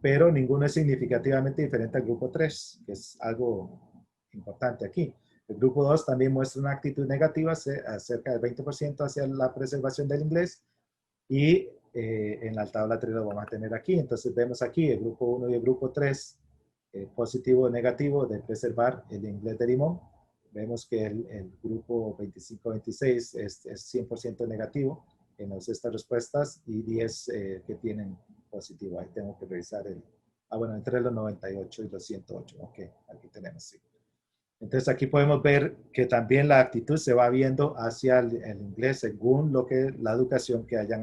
pero ninguno es significativamente diferente al grupo 3, que es algo importante aquí. El grupo 2 también muestra una actitud negativa, cerca del 20% hacia la preservación del inglés, y en la tabla 3 lo vamos a tener aquí. Entonces vemos aquí el grupo 1 y el grupo 3, positivo o negativo de preservar el inglés de Limón. Vemos que el grupo 25-26 es 100% negativo en estas respuestas y 10 que tienen positivo. Ahí tengo que revisar bueno, entre los 98 y los 108. Ok, aquí tenemos, sí. Entonces aquí podemos ver que también la actitud se va viendo hacia el inglés según la educación que hayan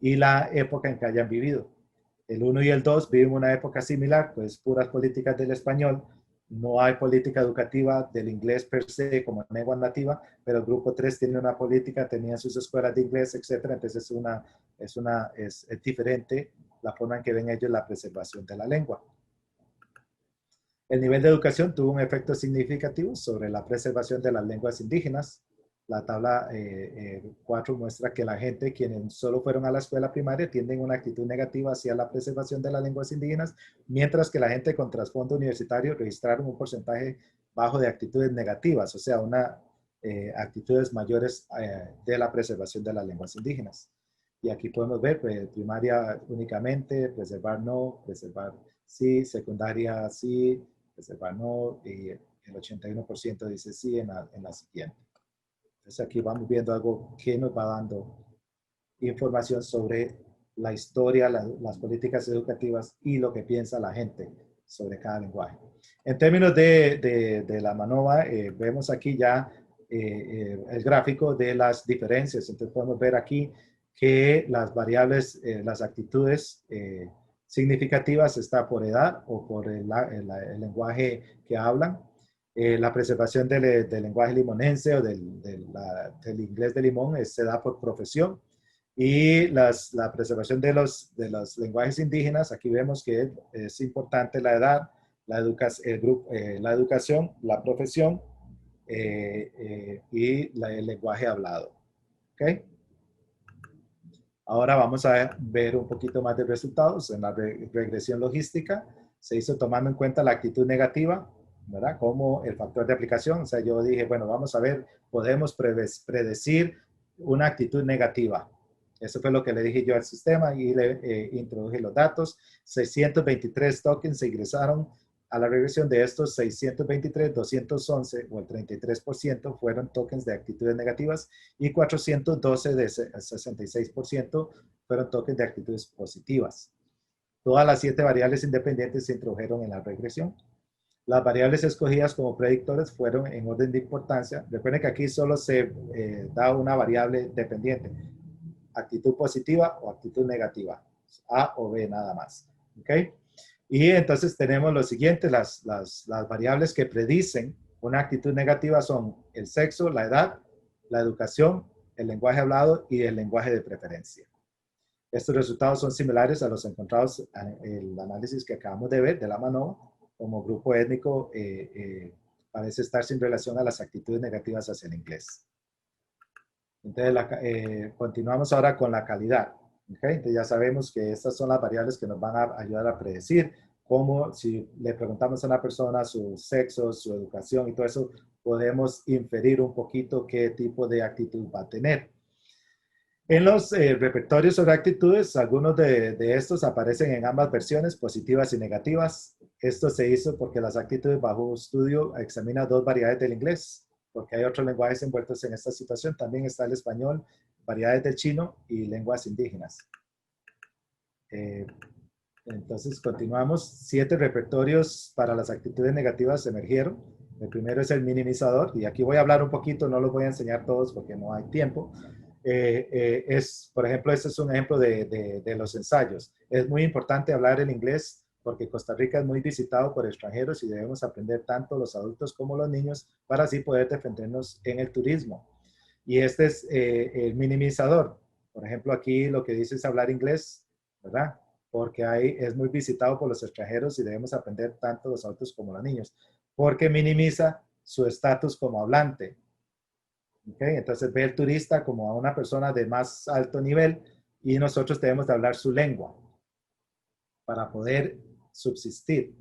y la época en que hayan vivido. El 1 y el 2 viven una época similar, pues puras políticas del español. No hay política educativa del inglés per se como lengua nativa, pero el grupo 3 tiene una política, tenía sus escuelas de inglés, etcétera. Entonces es diferente la forma en que ven ellos la preservación de la lengua. El nivel de educación tuvo un efecto significativo sobre la preservación de las lenguas indígenas. La tabla 4 muestra que la gente, quienes solo fueron a la escuela primaria, tienen una actitud negativa hacia la preservación de las lenguas indígenas, mientras que la gente con trasfondo universitario registraron un porcentaje bajo de actitudes negativas, o sea, actitudes mayores de la preservación de las lenguas indígenas. Y aquí podemos ver, pues, primaria únicamente, preservar no, preservar sí, secundaria sí, reservar no, y el 81% dice sí en la siguiente. Entonces aquí vamos viendo algo que nos va dando información sobre la historia, las políticas educativas y lo que piensa la gente sobre cada lenguaje. En términos de la MANOVA, vemos aquí ya el gráfico de las diferencias. Entonces podemos ver aquí que las variables, las actitudes significativas está por edad o por el lenguaje que hablan. La preservación del lenguaje limonense o del inglés de limón se da por profesión. Y la preservación de los lenguajes indígenas, aquí vemos que es importante la edad, la educación, la profesión y el lenguaje hablado. ¿Okay? Ahora vamos a ver un poquito más de resultados. En la regresión logística se hizo tomando en cuenta la actitud negativa, ¿verdad? Como el factor de aplicación. O sea, yo dije, bueno, vamos a ver, podemos predecir una actitud negativa. Eso fue lo que le dije yo al sistema y le introduje los datos. 623 tokens se ingresaron a la regresión. De estos 623, 211 o el 33% fueron tokens de actitudes negativas y 412 de 66% fueron tokens de actitudes positivas. Todas las 7 variables independientes se introdujeron en la regresión. Las variables escogidas como predictores fueron en orden de importancia. Recuerden que aquí solo se da una variable dependiente. Actitud positiva o actitud negativa. A o B nada más. ¿Ok? Y entonces tenemos lo siguiente, las variables que predicen una actitud negativa son el sexo, la edad, la educación, el lenguaje hablado y el lenguaje de preferencia. Estos resultados son similares a los encontrados en el análisis que acabamos de ver de la MANOVA, como grupo étnico parece estar sin relación a las actitudes negativas hacia el inglés. Entonces, continuamos ahora con la calidad. ¿Okay? Entonces ya sabemos que estas son las variables que nos van a ayudar a predecir cómo, si le preguntamos a una persona su sexo, su educación y todo eso, podemos inferir un poquito qué tipo de actitud va a tener. En los repertorios sobre actitudes, algunos de estos aparecen en ambas versiones, positivas y negativas. Esto se hizo porque las actitudes bajo estudio examinan 2 variedades del inglés, porque hay otros lenguajes envueltos en esta situación. También está el español, variedades del chino y lenguas indígenas. Entonces, continuamos. 7 repertorios para las actitudes negativas emergieron. El primero es el minimizador, y aquí voy a hablar un poquito, no los voy a enseñar todos porque no hay tiempo. Por ejemplo, este es un ejemplo de los ensayos. Es muy importante hablar el inglés porque Costa Rica es muy visitado por extranjeros y debemos aprender tanto los adultos como los niños para así poder defendernos en el turismo. Y este es el minimizador. Por ejemplo, aquí lo que dice es hablar inglés, ¿verdad? Porque ahí es muy visitado por los extranjeros y debemos aprender tanto los adultos como los niños, porque minimiza su estatus como hablante. ¿Okay? Entonces ve el turista como a una persona de más alto nivel y nosotros debemos de hablar su lengua para poder subsistir.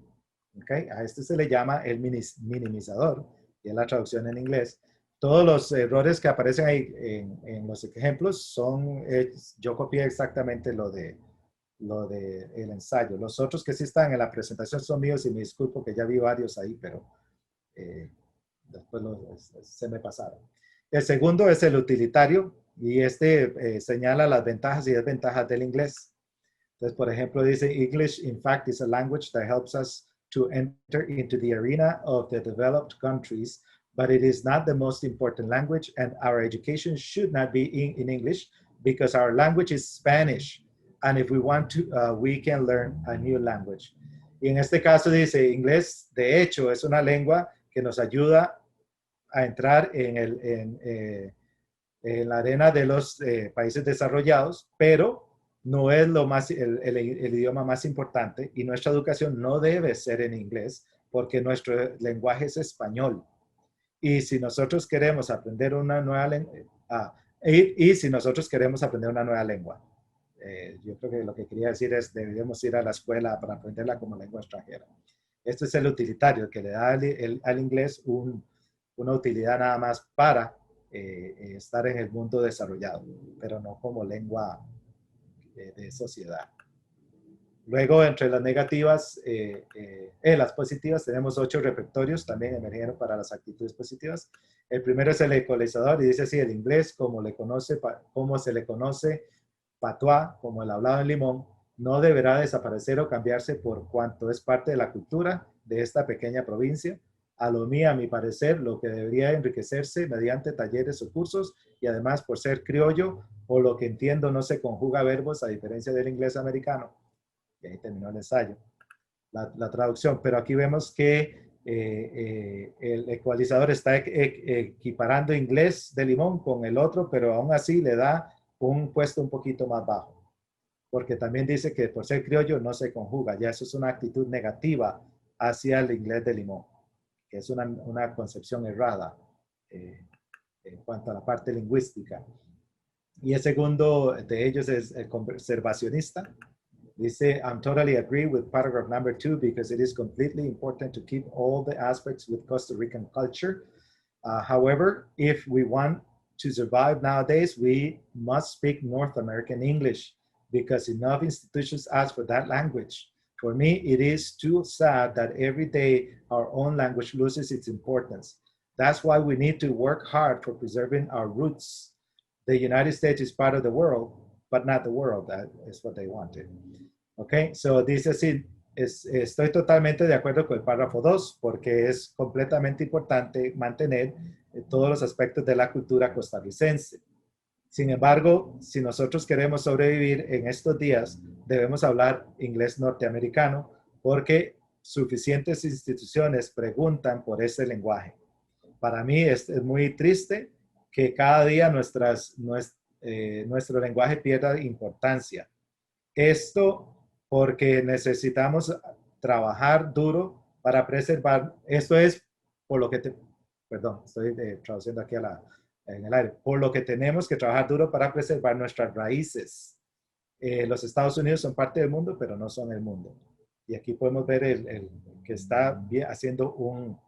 ¿Okay? A este se le llama el minimizador, y es la traducción en inglés. Todos los errores que aparecen ahí en los ejemplos son, yo copié exactamente lo de el ensayo. Los otros que sí están en la presentación son míos y me disculpo que ya vi varios ahí, pero después se me pasaron. El segundo es el utilitario y este señala las ventajas y desventajas del inglés. Entonces, por ejemplo, dice, English, in fact, is a language that helps us to enter into the arena of the developed countries, but it is not the most important language, and our education should not be in English because our language is Spanish. And if we want to, we can learn a new language. Y en este caso dice, inglés, de hecho, es una lengua que nos ayuda a entrar en la arena de los países desarrollados, pero no es el idioma más importante y nuestra educación no debe ser en inglés porque nuestro lenguaje es español. Y si nosotros queremos aprender una nueva lengua, si nosotros queremos aprender una nueva lengua, yo creo que lo que quería decir es deberíamos ir a la escuela para aprenderla como lengua extranjera. Este es el utilitario que le da al inglés una utilidad nada más para estar en el mundo desarrollado, pero no como lengua de sociedad. Luego, entre las negativas, las positivas, tenemos 8 repertorios también emergieron para las actitudes positivas. El primero es el ecualizador y dice así, el inglés, como se le conoce, patois, como el hablado en Limón, no deberá desaparecer o cambiarse por cuanto es parte de la cultura de esta pequeña provincia. A mi parecer, lo que debería enriquecerse mediante talleres o cursos y además por ser criollo, o lo que entiendo no se conjuga verbos a diferencia del inglés americano. Y ahí terminó el ensayo, la traducción. Pero aquí vemos que el ecualizador está equiparando inglés de Limón con el otro, pero aún así le da un puesto un poquito más bajo. Porque también dice que por ser criollo no se conjuga. Ya eso es una actitud negativa hacia el inglés de Limón, que es una concepción errada en cuanto a la parte lingüística. Y el segundo de ellos es el conservacionista. Dice, I'm totally agree with paragraph number 2 because it is completely important to keep all the aspects with Costa Rican culture. However, if we want to survive nowadays, we must speak North American English because enough institutions ask for that language. For me, it is too sad that every day our own language loses its importance. That's why we need to work hard for preserving our roots. The United States is part of the world, but not the world. That is what they wanted. Okay, so dice así, estoy totalmente de acuerdo con el párrafo 2, porque es completamente importante mantener todos los aspectos de la cultura costarricense. Sin embargo, si nosotros queremos sobrevivir en estos días, debemos hablar inglés norteamericano, porque suficientes instituciones preguntan por ese lenguaje. Para mí es muy triste que cada día nuestro lenguaje pierda importancia. Esto porque necesitamos trabajar duro para preservar, esto es por lo que, perdón, estoy traduciendo aquí en el aire, por lo que tenemos que trabajar duro para preservar nuestras raíces. Los Estados Unidos son parte del mundo, pero no son el mundo. Y aquí podemos ver el que está haciendo un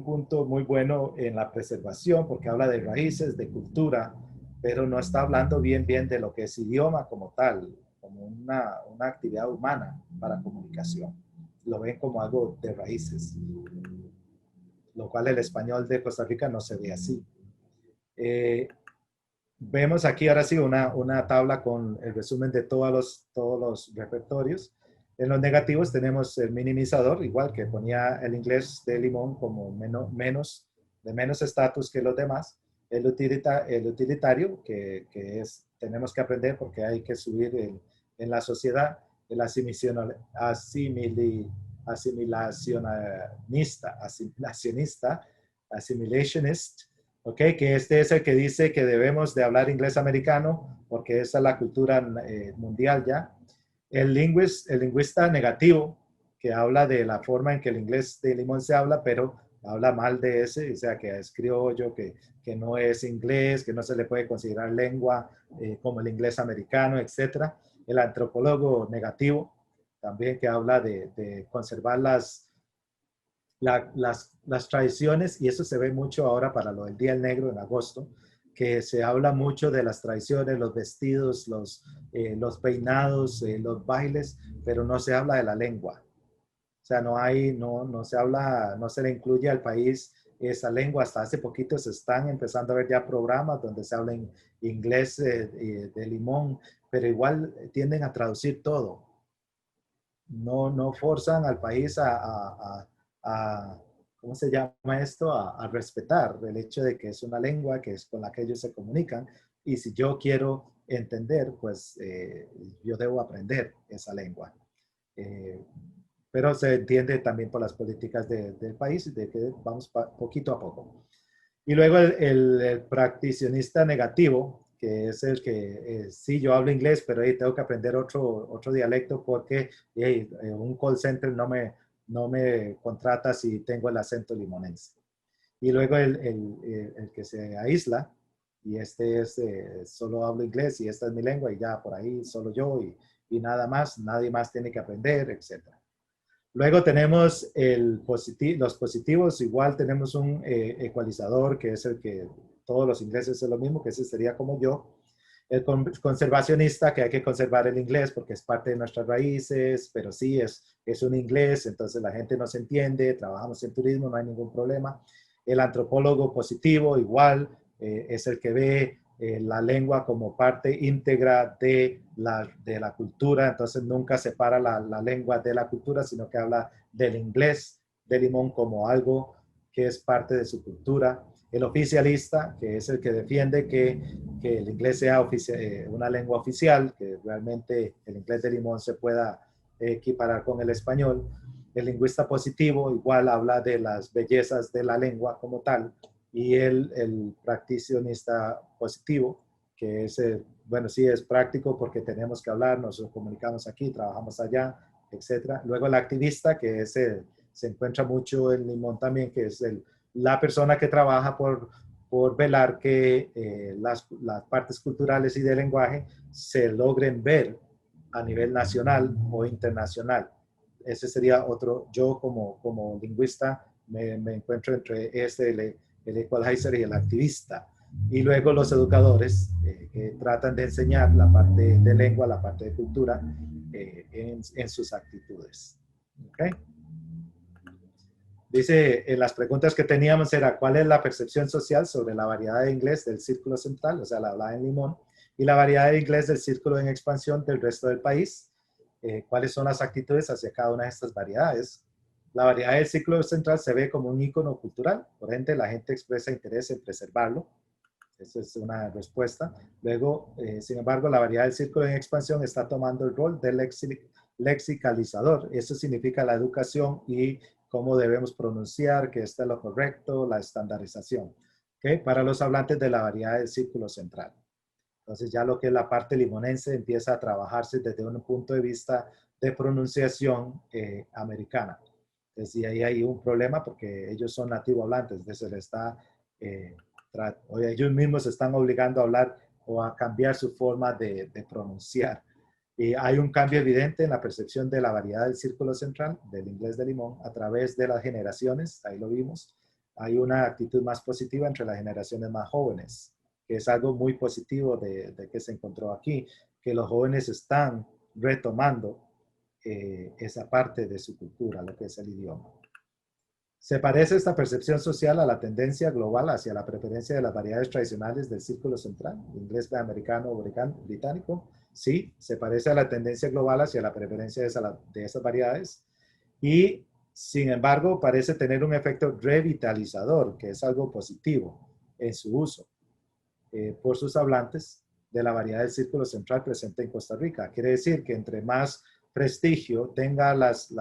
punto muy bueno en la preservación, porque habla de raíces, de cultura, pero no está hablando bien de lo que es idioma como tal, como una actividad humana para comunicación. Lo ven como algo de raíces, lo cual el español de Costa Rica no se ve así. Vemos aquí ahora sí una tabla con el resumen de todos los repertorios. En los negativos tenemos el minimizador, igual que ponía el inglés de Limón como de menos estatus que los demás. El utilitario, que tenemos que aprender porque hay que subir en la sociedad. El assimilationist, okay, que este es el que dice que debemos de hablar inglés americano porque esa es la cultura mundial ya. El lingüista negativo, que habla de la forma en que el inglés de Limón se habla, pero habla mal de ese, o sea, que es criollo, que no es inglés, que no se le puede considerar lengua como el inglés americano, etc. El antropólogo negativo, también que habla de conservar las tradiciones, y eso se ve mucho ahora para lo del Día del Negro en agosto, que se habla mucho de las tradiciones, los vestidos, los peinados, los bailes, pero no se habla de la lengua. O sea, no se habla, no se le incluye al país esa lengua. Hasta hace poquito se están empezando a ver ya programas donde se habla en inglés de Limón, pero igual tienden a traducir todo. No forzan al país a ¿cómo se llama esto? A respetar el hecho de que es una lengua que es con la que ellos se comunican, y si yo quiero entender, pues yo debo aprender esa lengua. Pero se entiende también por las políticas del país, de que vamos poquito a poco. Y luego el practicionista negativo, que es el que sí, yo hablo inglés, pero tengo que aprender otro dialecto porque un call center no me contrata si tengo el acento limonense. Y luego el que se aísla, y este es solo hablo inglés y esta es mi lengua y ya por ahí solo yo y nada más, nadie más tiene que aprender, etc. Luego tenemos los positivos, igual tenemos un ecualizador que es el que todos los ingleses es lo mismo, que ese sería como yo. El conservacionista, que hay que conservar el inglés porque es parte de nuestras raíces, pero sí es un inglés, entonces la gente no se entiende, trabajamos en turismo, no hay ningún problema. El antropólogo positivo, igual, es el que ve la lengua como parte íntegra de la cultura, entonces nunca separa la lengua de la cultura, sino que habla del inglés de Limón como algo que es parte de su cultura. El oficialista, que es el que defiende que el inglés sea una lengua oficial, que realmente el inglés de Limón se pueda equiparar con el español. El lingüista positivo igual habla de las bellezas de la lengua como tal, y el practicionista positivo, que es, bueno, sí es práctico porque tenemos que hablar, nos comunicamos aquí, trabajamos allá, etc. Luego el activista, que es se encuentra mucho en Limón también, que es la persona que trabaja por velar que las partes culturales y de lenguaje se logren ver a nivel nacional o internacional. Ese sería otro, yo como lingüista me encuentro entre el equalizer y el activista. Y luego los educadores que tratan de enseñar la parte de lengua, la parte de cultura en sus actitudes. ¿Okay? Dice, las preguntas que teníamos era, ¿cuál es la percepción social sobre la variedad de inglés del círculo central, o sea, la hablada en Limón, y la variedad de inglés del círculo en expansión del resto del país? ¿Cuáles son las actitudes hacia cada una de estas variedades? La variedad del círculo central se ve como un ícono cultural, por ende la gente expresa interés en preservarlo. Esa es una respuesta. Luego, sin embargo, la variedad del círculo en expansión está tomando el rol del lexicalizador. Eso significa la educación y cómo debemos pronunciar, que está lo correcto, la estandarización, ¿okay? Para los hablantes de la variedad del círculo central. Entonces ya lo que es la parte limonense empieza a trabajarse desde un punto de vista de pronunciación americana. Entonces ahí hay un problema porque ellos son nativo hablantes, entonces está, ellos mismos se están obligando a hablar o a cambiar su forma de pronunciar. Y hay un cambio evidente en la percepción de la variedad del círculo central, del inglés de Limón, a través de las generaciones, ahí lo vimos. Hay una actitud más positiva entre las generaciones más jóvenes, que es algo muy positivo de que se encontró aquí, que los jóvenes están retomando esa parte de su cultura, lo que es el idioma. ¿Se parece esta percepción social a la tendencia global hacia la preferencia de las variedades tradicionales del círculo central, inglés americano o británico? Sí, se parece a la tendencia global hacia la preferencia de esas variedades y, sin embargo, parece tener un efecto revitalizador, que es algo positivo en su uso por sus hablantes de la variedad del círculo central presente en Costa Rica. Quiere decir que entre más prestigio tenga las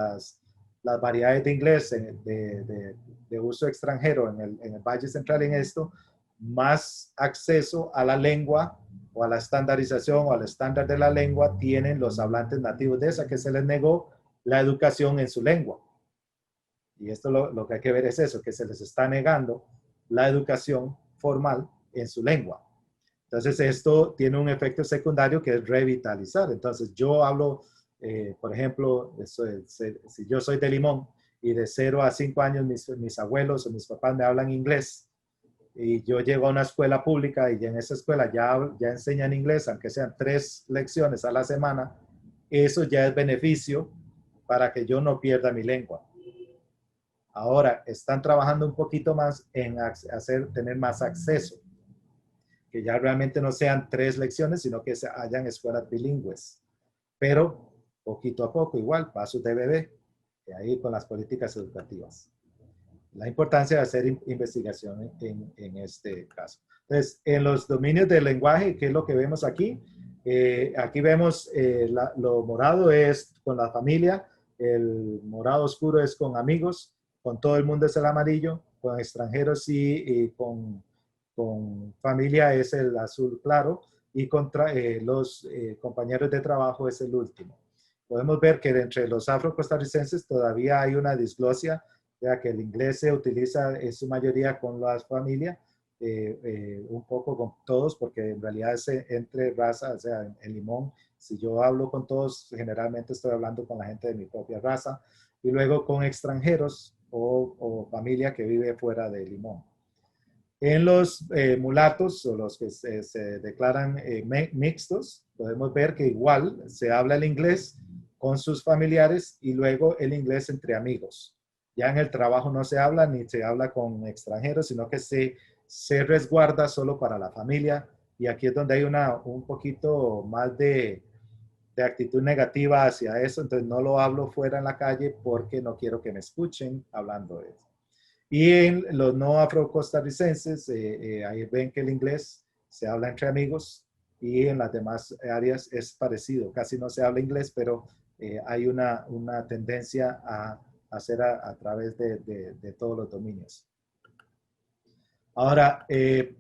variedades de inglés de uso extranjero en el Valle Central en esto, más acceso a la lengua o a la estandarización o al estándar de la lengua tienen los hablantes nativos de esa, que se les negó la educación en su lengua. Y esto lo que hay que ver es eso, que se les está negando la educación formal en su lengua. Entonces esto tiene un efecto secundario que es revitalizar. Entonces yo hablo, por ejemplo, si yo soy de Limón y de 0 a 5 años mis abuelos o mis papás me hablan inglés y yo llego a una escuela pública y en esa escuela ya enseñan inglés, aunque sean 3 lecciones a la semana, eso ya es beneficio para que yo no pierda mi lengua. Ahora están trabajando un poquito más en tener más acceso, que ya realmente no sean 3 lecciones, sino que hayan escuelas bilingües. Pero poquito a poco, igual, pasos de bebé, ahí con las políticas educativas. La importancia de hacer investigación en este caso. Entonces, en los dominios del lenguaje, ¿qué es lo que vemos aquí? Aquí vemos lo morado es con la familia, el morado oscuro es con amigos, con todo el mundo es el amarillo, con extranjeros y con familia es el azul claro y contra los compañeros de trabajo es el último. Podemos ver que entre los afrocostarricenses todavía hay una disglosia, ya que el inglés se utiliza en su mayoría con las familias, un poco con todos, porque en realidad es entre razas, o sea, en Limón, si yo hablo con todos, generalmente estoy hablando con la gente de mi propia raza, y luego con extranjeros o familia que vive fuera de Limón. En los mulatos o los que se declaran mixtos, podemos ver que igual se habla el inglés con sus familiares y luego el inglés entre amigos. Ya en el trabajo no se habla ni se habla con extranjeros, sino que se resguarda solo para la familia. Y aquí es donde hay un poquito más de actitud negativa hacia eso. Entonces no lo hablo fuera en la calle porque no quiero que me escuchen hablando de eso. Y en los no afrocostarricenses, ahí ven que el inglés se habla entre amigos y en las demás áreas es parecido. Casi no se habla inglés, pero hay una tendencia a hacer a través de todos los dominios. Ahora,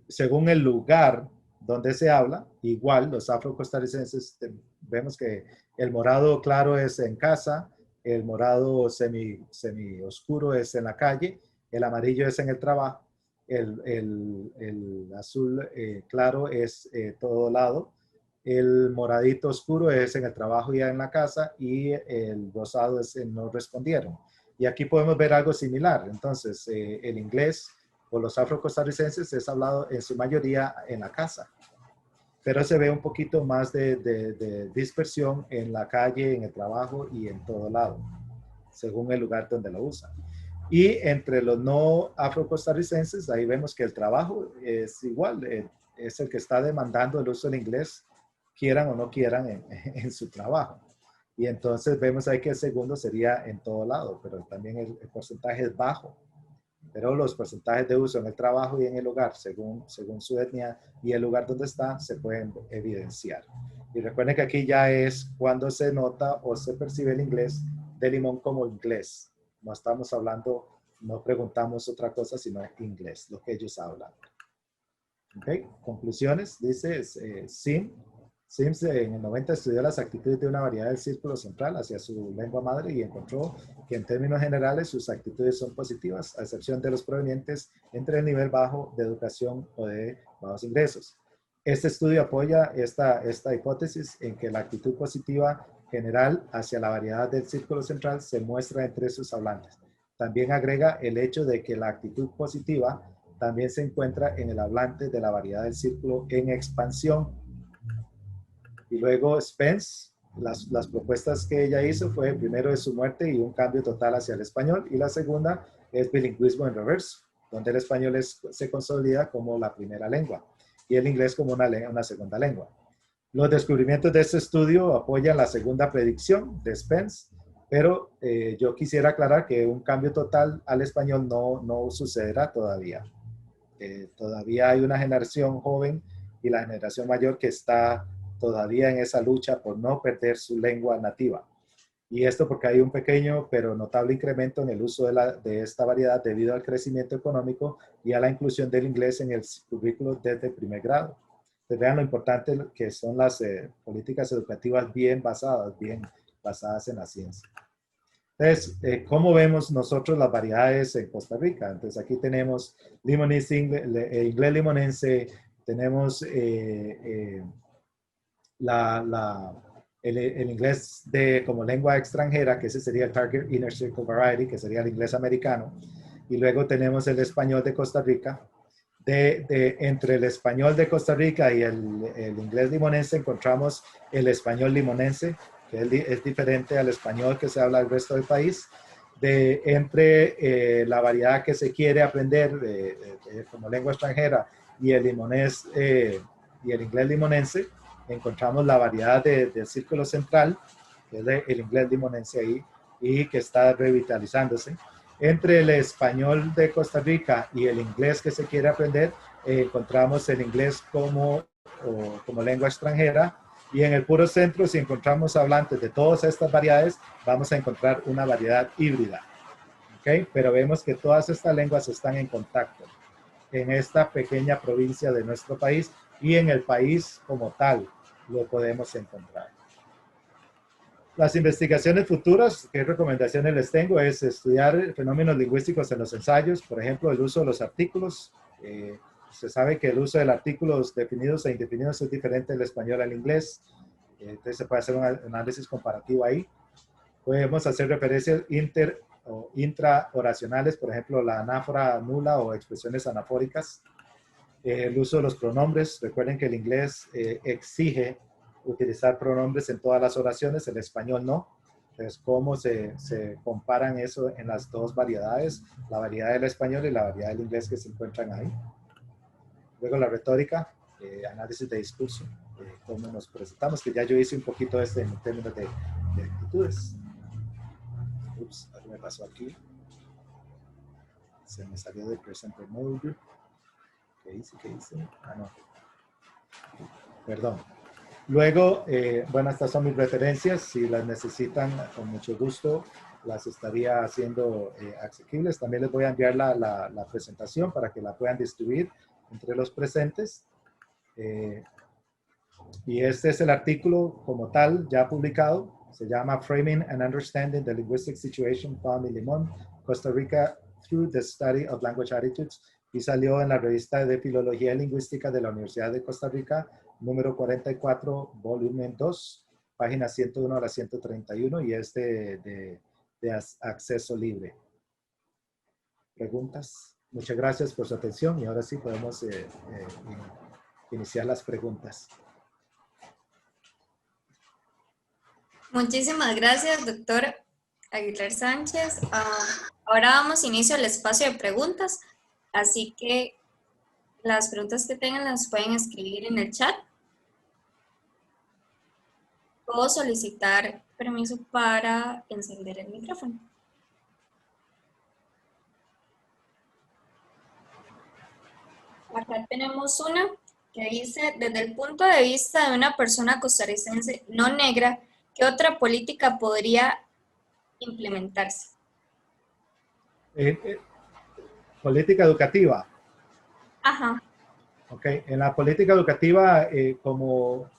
según el lugar donde se habla, igual los afrocostarricenses, vemos que el morado claro es en casa, el morado semi oscuro es en la calle, el amarillo es en el trabajo, el azul claro es todo lado, el moradito oscuro es en el trabajo y en la casa y el rosado es en no respondieron. Y aquí podemos ver algo similar. Entonces, el inglés por los afrocostarricenses es hablado en su mayoría en la casa, pero se ve un poquito más de dispersión en la calle, en el trabajo y en todo lado, según el lugar donde lo usan. Y entre los no afrocostarricenses, ahí vemos que el trabajo es igual, es el que está demandando el uso del inglés, quieran o no quieran en su trabajo. Y entonces vemos ahí que el segundo sería en todo lado, pero también el porcentaje es bajo. Pero los porcentajes de uso en el trabajo y en el hogar, según su etnia y el lugar donde está, se pueden evidenciar. Y recuerden que aquí ya es cuando se nota o se percibe el inglés de Limón como inglés. No estamos hablando, no preguntamos otra cosa, sino inglés, lo que ellos hablan. ¿Ok? Conclusiones, dice Sims en el 90 estudió las actitudes de una variedad del círculo central hacia su lengua madre y encontró que en términos generales sus actitudes son positivas, a excepción de los provenientes entre el nivel bajo de educación o de bajos ingresos. Este estudio apoya esta hipótesis en que la actitud positiva general hacia la variedad del círculo central se muestra entre sus hablantes. También agrega el hecho de que la actitud positiva también se encuentra en el hablante de la variedad del círculo en expansión. Y luego Spence, las propuestas que ella hizo fue primero de su muerte y un cambio total hacia el español, y la segunda es bilingüismo en reverso, donde el español se consolida como la primera lengua y el inglés como una segunda lengua. Los descubrimientos de este estudio apoyan la segunda predicción de Spence, pero yo quisiera aclarar que un cambio total al español no sucederá todavía. Todavía hay una generación joven y la generación mayor que está todavía en esa lucha por no perder su lengua nativa. Y esto porque hay un pequeño pero notable incremento en el uso de esta variedad debido al crecimiento económico y a la inclusión del inglés en el currículo desde primer grado. Entonces, vean lo importante que son las políticas educativas bien basadas en la ciencia. Entonces, ¿cómo vemos nosotros las variedades en Costa Rica? Entonces, aquí tenemos limonense, inglés limonense, tenemos el inglés como lengua extranjera, que ese sería el Target Inner Circle Variety, que sería el inglés americano. Y luego tenemos el español de Costa Rica. Entre el español de Costa Rica y el inglés limonense encontramos el español limonense, que es diferente al español que se habla del resto del país. Entre la variedad que se quiere aprender como lengua extranjera y el limonés y el inglés limonense, encontramos la variedad del círculo central, que es el inglés limonense ahí, y que está revitalizándose. Entre el español de Costa Rica y el inglés que se quiere aprender, encontramos el inglés como lengua extranjera, y en el puro centro, si encontramos hablantes de todas estas variedades, vamos a encontrar una variedad híbrida. ¿Okay? Pero vemos que todas estas lenguas están en contacto en esta pequeña provincia de nuestro país, y en el país como tal lo podemos encontrar. Las investigaciones futuras, ¿qué recomendaciones les tengo? Es estudiar fenómenos lingüísticos en los ensayos, por ejemplo, el uso de los artículos. Se sabe que el uso de artículos definidos e indefinidos es diferente del español al inglés. Entonces se puede hacer un análisis comparativo ahí. Podemos hacer referencias intraoracionales, por ejemplo, la anáfora nula o expresiones anafóricas. El uso de los pronombres. Recuerden que el inglés exige utilizar pronombres en todas las oraciones, el español no. Entonces, ¿cómo se comparan eso en las dos variedades? La variedad del español y la variedad del inglés que se encuentran ahí. Luego la retórica, análisis de discurso, cómo nos presentamos, que ya yo hice un poquito en términos de actitudes. Ups, algo me pasó aquí. Se me salió del presenter mode. ¿Qué hice? Ah, no. Perdón. Luego, bueno, estas son mis referencias. Si las necesitan, con mucho gusto, las estaría haciendo asequibles. También les voy a enviar la presentación para que la puedan distribuir entre los presentes. Y este es el artículo como tal, ya publicado. Se llama Framing and Understanding the Linguistic Situation Found in Limón, Costa Rica, Through the Study of Language Attitudes. Y salió en la revista de Filología y Lingüística de la Universidad de Costa Rica, número 44, volumen 2, páginas 101 a la 131, y es de acceso libre. ¿Preguntas? Muchas gracias por su atención y ahora sí podemos iniciar las preguntas. Muchísimas gracias, doctor Aguilar Sánchez. Ahora damos inicio al espacio de preguntas, así que las preguntas que tengan las pueden escribir en el chat. Puedo solicitar permiso para encender el micrófono. Acá tenemos una que dice, desde el punto de vista de una persona costarricense no negra, ¿qué otra política podría implementarse? Política educativa. Ajá. Ok, en la política educativa, como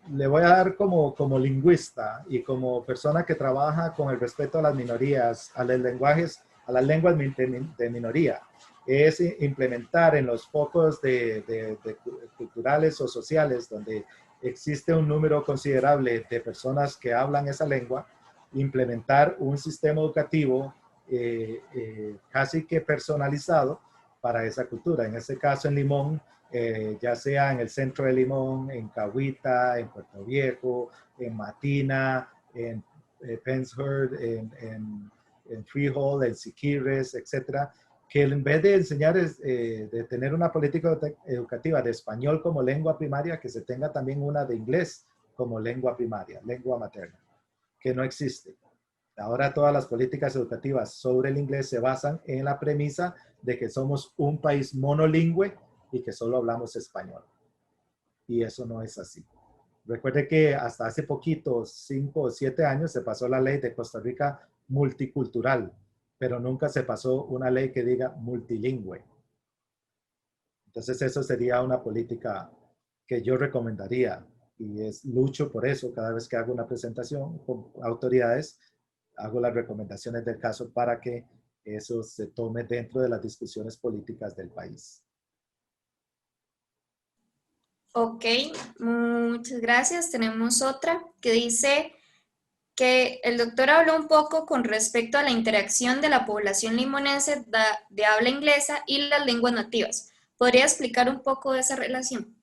le voy a dar como lingüista y como persona que trabaja con el respeto a las minorías, a los lenguajes, a las lenguas de minoría, es implementar en los focos culturales o sociales donde existe un número considerable de personas que hablan esa lengua, implementar un sistema educativo casi que personalizado para esa cultura. En este caso en Limón, ya sea en el centro de Limón, en Cahuita, en Puerto Viejo, en Matina, en Penshurst, en Freehold, en Siquirres, etcétera, que en vez de enseñar, de tener una política educativa de español como lengua primaria, que se tenga también una de inglés como lengua primaria, lengua materna, que no existe. Ahora todas las políticas educativas sobre el inglés se basan en la premisa de que somos un país monolingüe y que solo hablamos español. Y eso no es así. Recuerde que hasta hace poquito, 5 o 7 años, se pasó la ley de Costa Rica multicultural, pero nunca se pasó una ley que diga multilingüe. Entonces eso sería una política que yo recomendaría y lucho por eso cada vez que hago una presentación con autoridades, hago las recomendaciones del caso para que eso se tome dentro de las discusiones políticas del país. Ok, muchas gracias. Tenemos otra que dice que el doctor habló un poco con respecto a la interacción de la población limonense de habla inglesa y las lenguas nativas. ¿Podría explicar un poco de esa relación?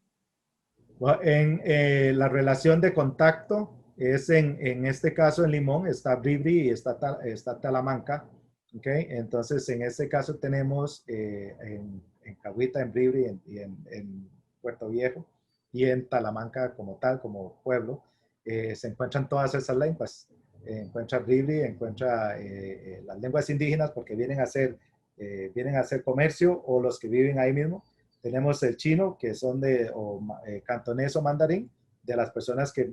Bueno, en la relación de contacto es en este caso en Limón está Bribri y está Talamanca. ¿Okay? Entonces en este caso tenemos en Cahuita, en Bribri y en Puerto Viejo y en Talamanca como tal, como pueblo, se encuentran todas esas lenguas. Encuentra Bribri, encuentra las lenguas indígenas porque vienen a hacer comercio o los que viven ahí mismo. Tenemos el chino, que son cantonés o mandarín, de las personas que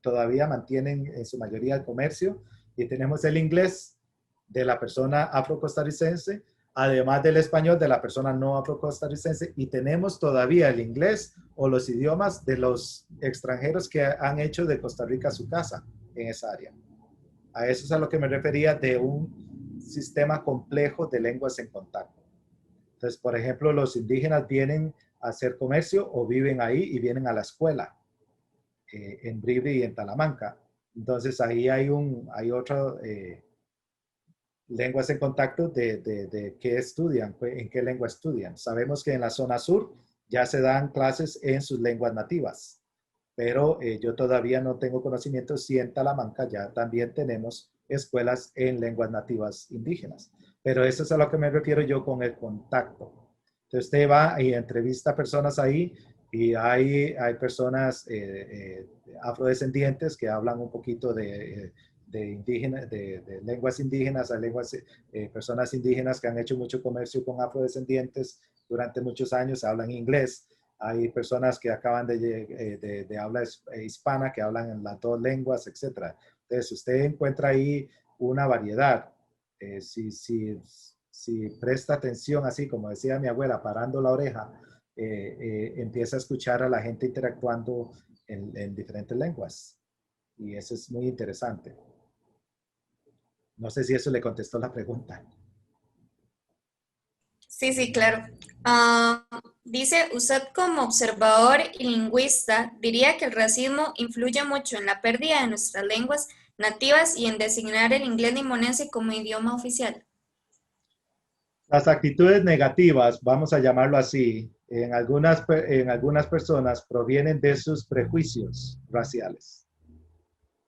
todavía mantienen en su mayoría el comercio. Y tenemos el inglés de la persona afrocostarricense, además del español de la persona no afrocostarricense. Y tenemos todavía el inglés o los idiomas de los extranjeros que han hecho de Costa Rica su casa en esa área. A eso es a lo que me refería de un sistema complejo de lenguas en contacto. Entonces, por ejemplo, los indígenas vienen a hacer comercio o viven ahí y vienen a la escuela en Bribri y en Talamanca. Entonces, ahí hay otras lenguas en contacto de qué estudian, en qué lengua estudian. Sabemos que en la zona sur ya se dan clases en sus lenguas nativas, pero yo todavía no tengo conocimiento si en Talamanca ya también tenemos escuelas en lenguas nativas indígenas. Pero eso es a lo que me refiero yo con el contacto. Entonces usted va y entrevista a personas ahí y hay personas afrodescendientes que hablan un poquito de lenguas indígenas, hay personas indígenas que han hecho mucho comercio con afrodescendientes durante muchos años, hablan inglés. Hay personas que acaban de habla hispana que hablan en las dos lenguas, etc. Entonces, usted encuentra ahí una variedad. Si presta atención, así como decía mi abuela, parando la oreja, empieza a escuchar a la gente interactuando en diferentes lenguas. Y eso es muy interesante. No sé si eso le contestó la pregunta. Sí, sí, claro. Dice, usted como observador y lingüista, diría que el racismo influye mucho en la pérdida de nuestras lenguas nativas y en designar el inglés limonense como idioma oficial. Las actitudes negativas, vamos a llamarlo así, en algunas personas provienen de sus prejuicios raciales.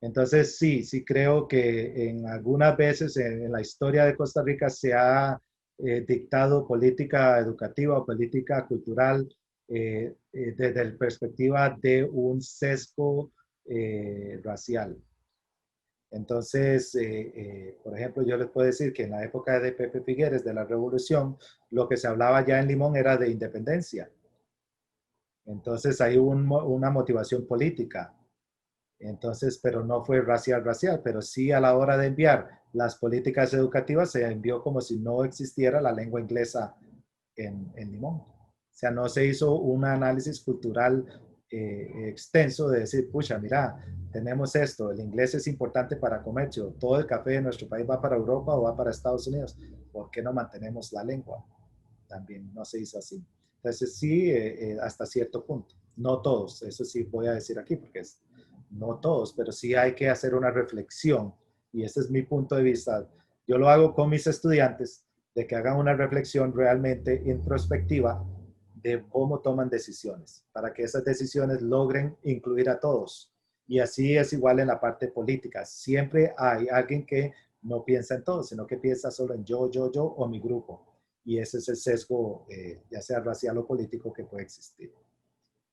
Entonces, sí creo que en algunas veces en la historia de Costa Rica se ha dictado política educativa o política cultural desde la perspectiva de un sesgo racial. Entonces, por ejemplo, yo les puedo decir que en la época de Pepe Figueres, de la Revolución, lo que se hablaba ya en Limón era de independencia. Entonces, hay una motivación política. Entonces, pero no fue racial, pero sí a la hora de enviar las políticas educativas se envió como si no existiera la lengua inglesa en Limón. O sea, no se hizo un análisis cultural extenso de decir, pucha, mira, tenemos esto, el inglés es importante para comercio, todo el café de nuestro país va para Europa o va para Estados Unidos, ¿por qué no mantenemos la lengua? También no se hizo así. Entonces sí, hasta cierto punto, no todos, eso sí voy a decir aquí porque no todos, pero sí hay que hacer una reflexión y ese es mi punto de vista. Yo lo hago con mis estudiantes de que hagan una reflexión realmente introspectiva de cómo toman decisiones, para que esas decisiones logren incluir a todos. Y así es igual en la parte política. Siempre hay alguien que no piensa en todo, sino que piensa solo en yo o mi grupo. Y ese es el sesgo, ya sea racial o político, que puede existir.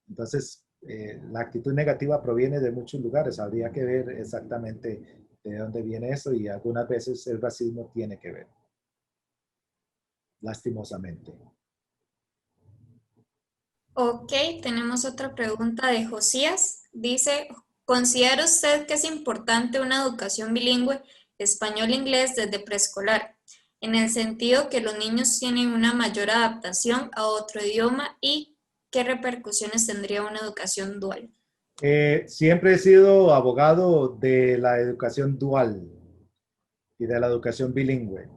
Entonces, la actitud negativa proviene de muchos lugares. Habría que ver exactamente de dónde viene eso y algunas veces el racismo tiene que ver, lastimosamente. Ok, tenemos otra pregunta de Josías. Dice, ¿considera usted que es importante una educación bilingüe español-inglés desde preescolar, en el sentido que los niños tienen una mayor adaptación a otro idioma y qué repercusiones tendría una educación dual? Siempre he sido abogado de la educación dual y de la educación bilingüe,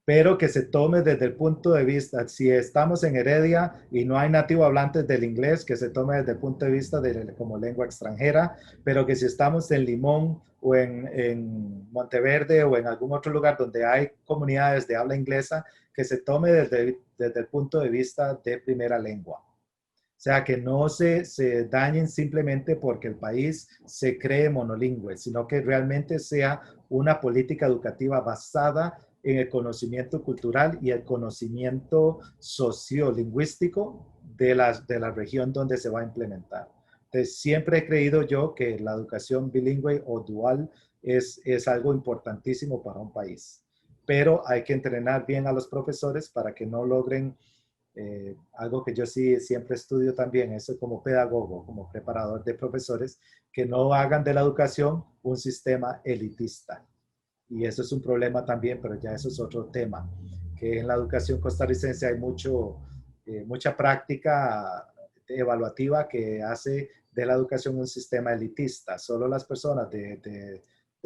pero que se tome desde el punto de vista, si estamos en Heredia y no hay nativo hablantes del inglés, que se tome desde el punto de vista como lengua extranjera, pero que si estamos en Limón o en Monteverde o en algún otro lugar donde hay comunidades de habla inglesa, que se tome desde el punto de vista de primera lengua. O sea, que no se dañen simplemente porque el país se cree monolingüe, sino que realmente sea una política educativa basada en el conocimiento cultural y el conocimiento sociolingüístico de la región donde se va a implementar. Entonces, siempre he creído yo que la educación bilingüe o dual es algo importantísimo para un país. Pero hay que entrenar bien a los profesores para que no logren algo que yo sí siempre estudio también, eso como pedagogo, como preparador de profesores, que no hagan de la educación un sistema elitista. Y eso es un problema también, pero ya eso es otro tema, que en la educación costarricense hay mucha práctica evaluativa que hace de la educación un sistema elitista. Solo las personas de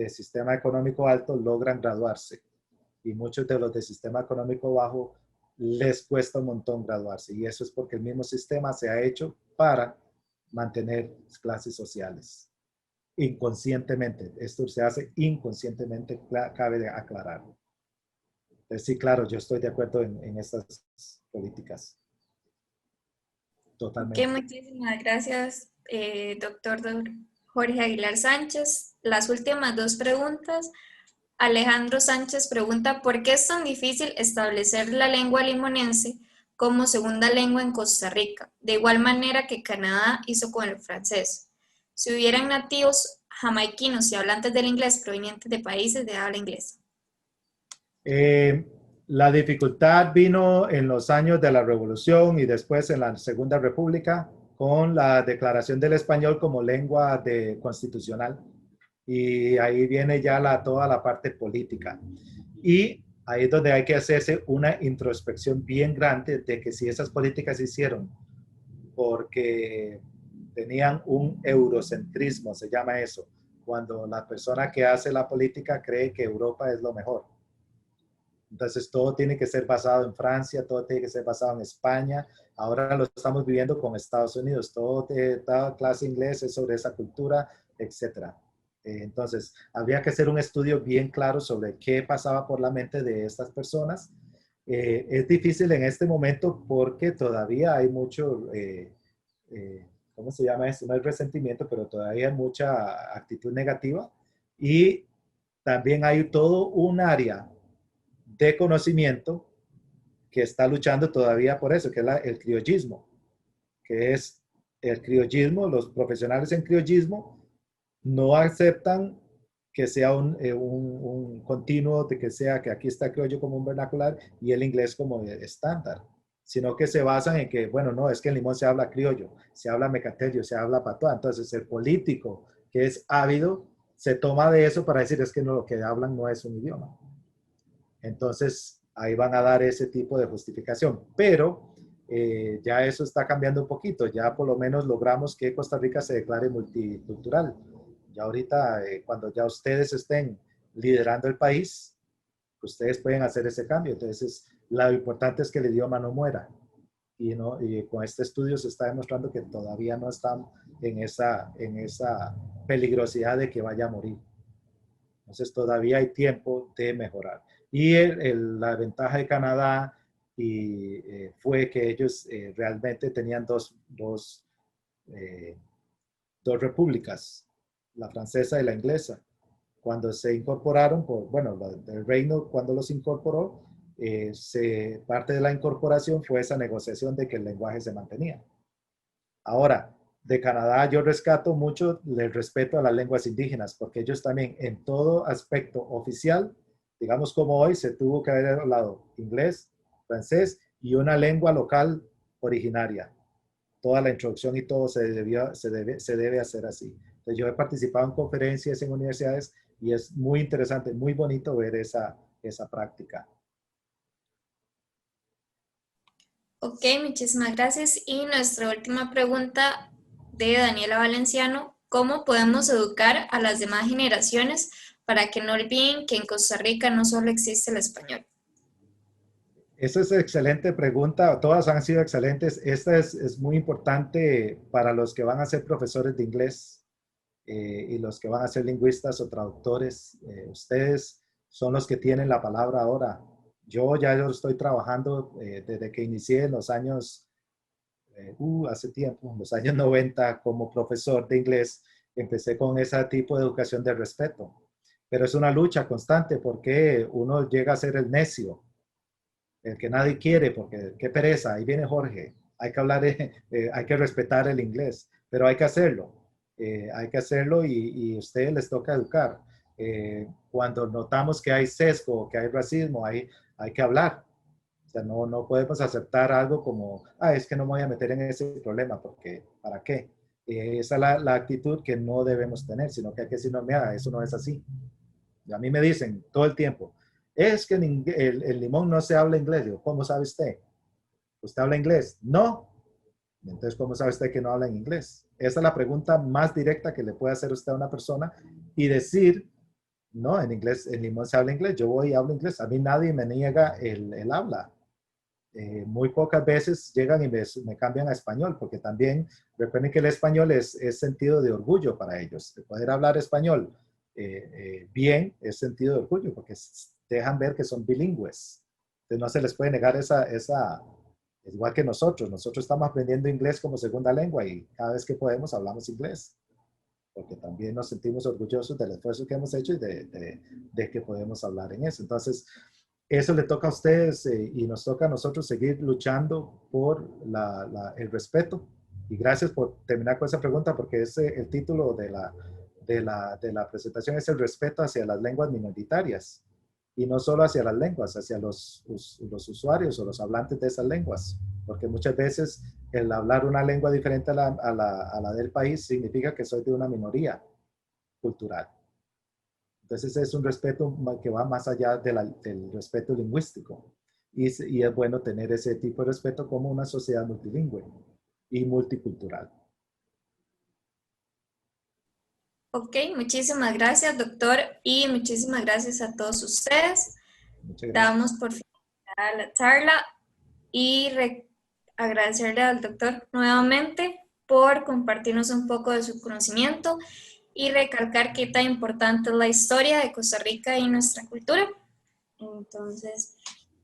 sistema económico alto logran graduarse y muchos de los de sistema económico bajo les cuesta un montón graduarse y eso es porque el mismo sistema se ha hecho para mantener clases sociales inconscientemente. Esto se hace inconscientemente, cabe aclarar. Entonces, sí, claro, yo estoy de acuerdo en estas políticas. Totalmente. Ok, muchísimas gracias, doctor Jorge Aguilar Sánchez. Las últimas dos preguntas. Alejandro Sánchez pregunta, ¿por qué es tan difícil establecer la lengua limonense como segunda lengua en Costa Rica? De igual manera que Canadá hizo con el francés. Si hubieran nativos jamaiquinos y hablantes del inglés provenientes de países de habla inglesa. Eh, la dificultad vino en los años de la Revolución y después en la Segunda República con la declaración del español como lengua constitucional. Y ahí viene ya toda la parte política. Y ahí es donde hay que hacerse una introspección bien grande de que si esas políticas se hicieron porque tenían un eurocentrismo, se llama eso, cuando la persona que hace la política cree que Europa es lo mejor. Entonces todo tiene que ser basado en Francia, todo tiene que ser basado en España. Ahora lo estamos viviendo con Estados Unidos. Toda clase inglés es sobre esa cultura, etcétera. Entonces, habría que hacer un estudio bien claro sobre qué pasaba por la mente de estas personas. Es difícil en este momento porque todavía hay mucho, ¿cómo se llama esto? No hay resentimiento, pero todavía hay mucha actitud negativa. Y también hay todo un área de conocimiento que está luchando todavía por eso, que es el criollismo, que es el criollismo, los profesionales en criollismo no aceptan que sea un continuo, de que aquí está criollo como un vernacular y el inglés como estándar, sino que se basan en que, bueno, no, es que en Limón se habla criollo, se habla mecatelio, se habla patuá, entonces el político que es ávido se toma de eso para decir es que no, lo que hablan no es un idioma. Entonces, ahí van a dar ese tipo de justificación. Pero ya eso está cambiando un poquito. Ya por lo menos logramos que Costa Rica se declare multicultural. Ya ahorita, cuando ya ustedes estén liderando el país, ustedes pueden hacer ese cambio. Entonces, lo importante es que el idioma no muera. Y con este estudio se está demostrando que todavía no están en esa peligrosidad de que vaya a morir. Entonces todavía hay tiempo de mejorar. Y la ventaja de Canadá fue que ellos realmente tenían dos repúblicas, la francesa y la inglesa. Cuando se incorporaron, el reino cuando los incorporó, parte de la incorporación fue esa negociación de que el lenguaje se mantenía. Ahora, de Canadá yo rescato mucho el respeto a las lenguas indígenas, porque ellos también en todo aspecto oficial, digamos como hoy, se tuvo que haber hablado inglés, francés y una lengua local originaria. Toda la introducción y todo se debe hacer así. Entonces, yo he participado en conferencias en universidades y es muy interesante, muy bonito ver esa práctica. Ok, muchísimas gracias. Y nuestra última pregunta de Daniela Valenciano, ¿cómo podemos educar a las demás generaciones para que no olviden que en Costa Rica no solo existe el español? Esa es excelente pregunta. Todas han sido excelentes. Esta es muy importante para los que van a ser profesores de inglés y los que van a ser lingüistas o traductores. Ustedes son los que tienen la palabra ahora. Yo estoy trabajando desde que inicié en los años, hace tiempo, en los años 90 como profesor de inglés. Empecé con ese tipo de educación de respeto. Pero es una lucha constante porque uno llega a ser el necio, el que nadie quiere, porque qué pereza, ahí viene Jorge, hay que hablar, hay que respetar el inglés, pero hay que hacerlo y a ustedes les toca educar. Cuando notamos que hay sesgo, que hay racismo, hay que hablar. O sea, no podemos aceptar algo como, es que no me voy a meter en ese problema, porque ¿para qué? Esa es la actitud que no debemos tener, sino que hay que decir, no, mira, eso no es así. Y a mí me dicen todo el tiempo, es que el Limón no se habla inglés. Digo, ¿cómo sabe usted? ¿Usted habla inglés? No. Entonces, ¿cómo sabe usted que no habla en inglés? Esa es la pregunta más directa que le puede hacer usted a una persona y decir, no, en inglés, en Limón se habla inglés, yo voy y hablo inglés. A mí nadie me niega el habla. Muy pocas veces llegan y me cambian a español, porque también recuerden que el español es sentido de orgullo para ellos. De poder hablar español bien es sentido de orgullo, porque dejan ver que son bilingües. Entonces no se les puede negar esa igual que nosotros. Nosotros estamos aprendiendo inglés como segunda lengua y cada vez que podemos hablamos inglés, porque también nos sentimos orgullosos del esfuerzo que hemos hecho y de que podemos hablar en eso. Entonces, eso le toca a ustedes y nos toca a nosotros seguir luchando por el respeto. Y gracias por terminar con esa pregunta, porque es el título de la presentación es el respeto hacia las lenguas minoritarias. Y no solo hacia las lenguas, hacia los usuarios o los hablantes de esas lenguas. Porque muchas veces el hablar una lengua diferente a la del país significa que soy de una minoría cultural. Entonces es un respeto que va más allá del respeto lingüístico. Y es bueno tener ese tipo de respeto como una sociedad multilingüe y multicultural. Ok, muchísimas gracias, doctor, y muchísimas gracias a todos ustedes. Muchas gracias. Damos por finalizada la charla y agradecerle al doctor nuevamente por compartirnos un poco de su conocimiento y recalcar qué tan importante es la historia de Costa Rica y nuestra cultura. Entonces,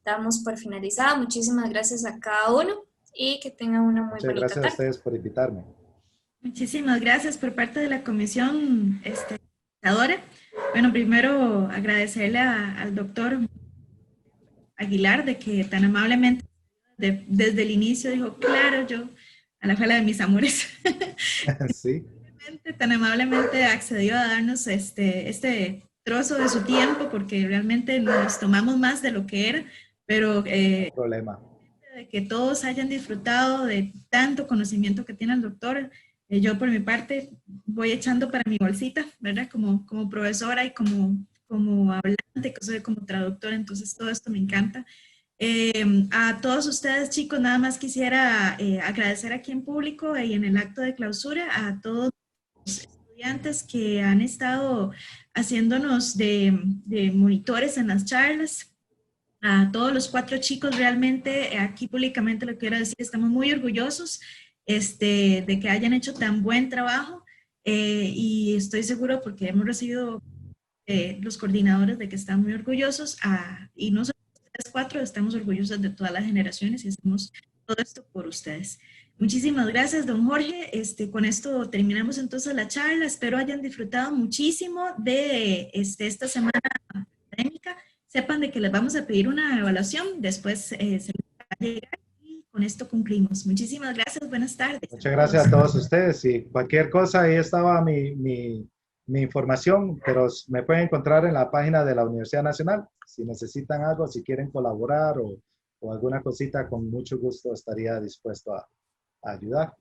damos por finalizada. Muchísimas gracias a cada uno y que tengan una muy Muchas bonita gracias tarde. a ustedes por invitarme. Muchísimas gracias por parte de la comisión organizadora. Bueno, primero agradecerle al doctor Aguilar de que tan amablemente desde el inicio dijo, claro, yo a la fala de mis amores. Sí. Tan amablemente accedió a darnos este trozo de su tiempo porque realmente nos tomamos más de lo que era, pero No problema. de que todos hayan disfrutado de tanto conocimiento que tiene el doctor. Yo por mi parte voy echando para mi bolsita, ¿verdad? Como profesora y como hablante, que soy como traductora, entonces todo esto me encanta. A todos ustedes, chicos, nada más quisiera agradecer aquí en público y en el acto de clausura a todos los estudiantes que han estado haciéndonos de monitores en las charlas. A todos los 4 chicos, realmente aquí públicamente lo quiero decir, estamos muy orgullosos de que hayan hecho tan buen trabajo y estoy seguro porque hemos recibido los coordinadores de que están muy orgullosos y no solo ustedes 4, estamos orgullosos de todas las generaciones y hacemos todo esto por ustedes. Muchísimas gracias, don Jorge. Con esto terminamos entonces la charla. Espero hayan disfrutado muchísimo de esta semana académica. Sepan de que les vamos a pedir una evaluación, después se les va a llegar y con esto cumplimos. Muchísimas gracias, buenas tardes. Muchas gracias a todos ustedes y cualquier cosa, ahí estaba mi información, pero me pueden encontrar en la página de la Universidad Nacional. Si necesitan algo, si quieren colaborar o alguna cosita, con mucho gusto estaría dispuesto a ayudar.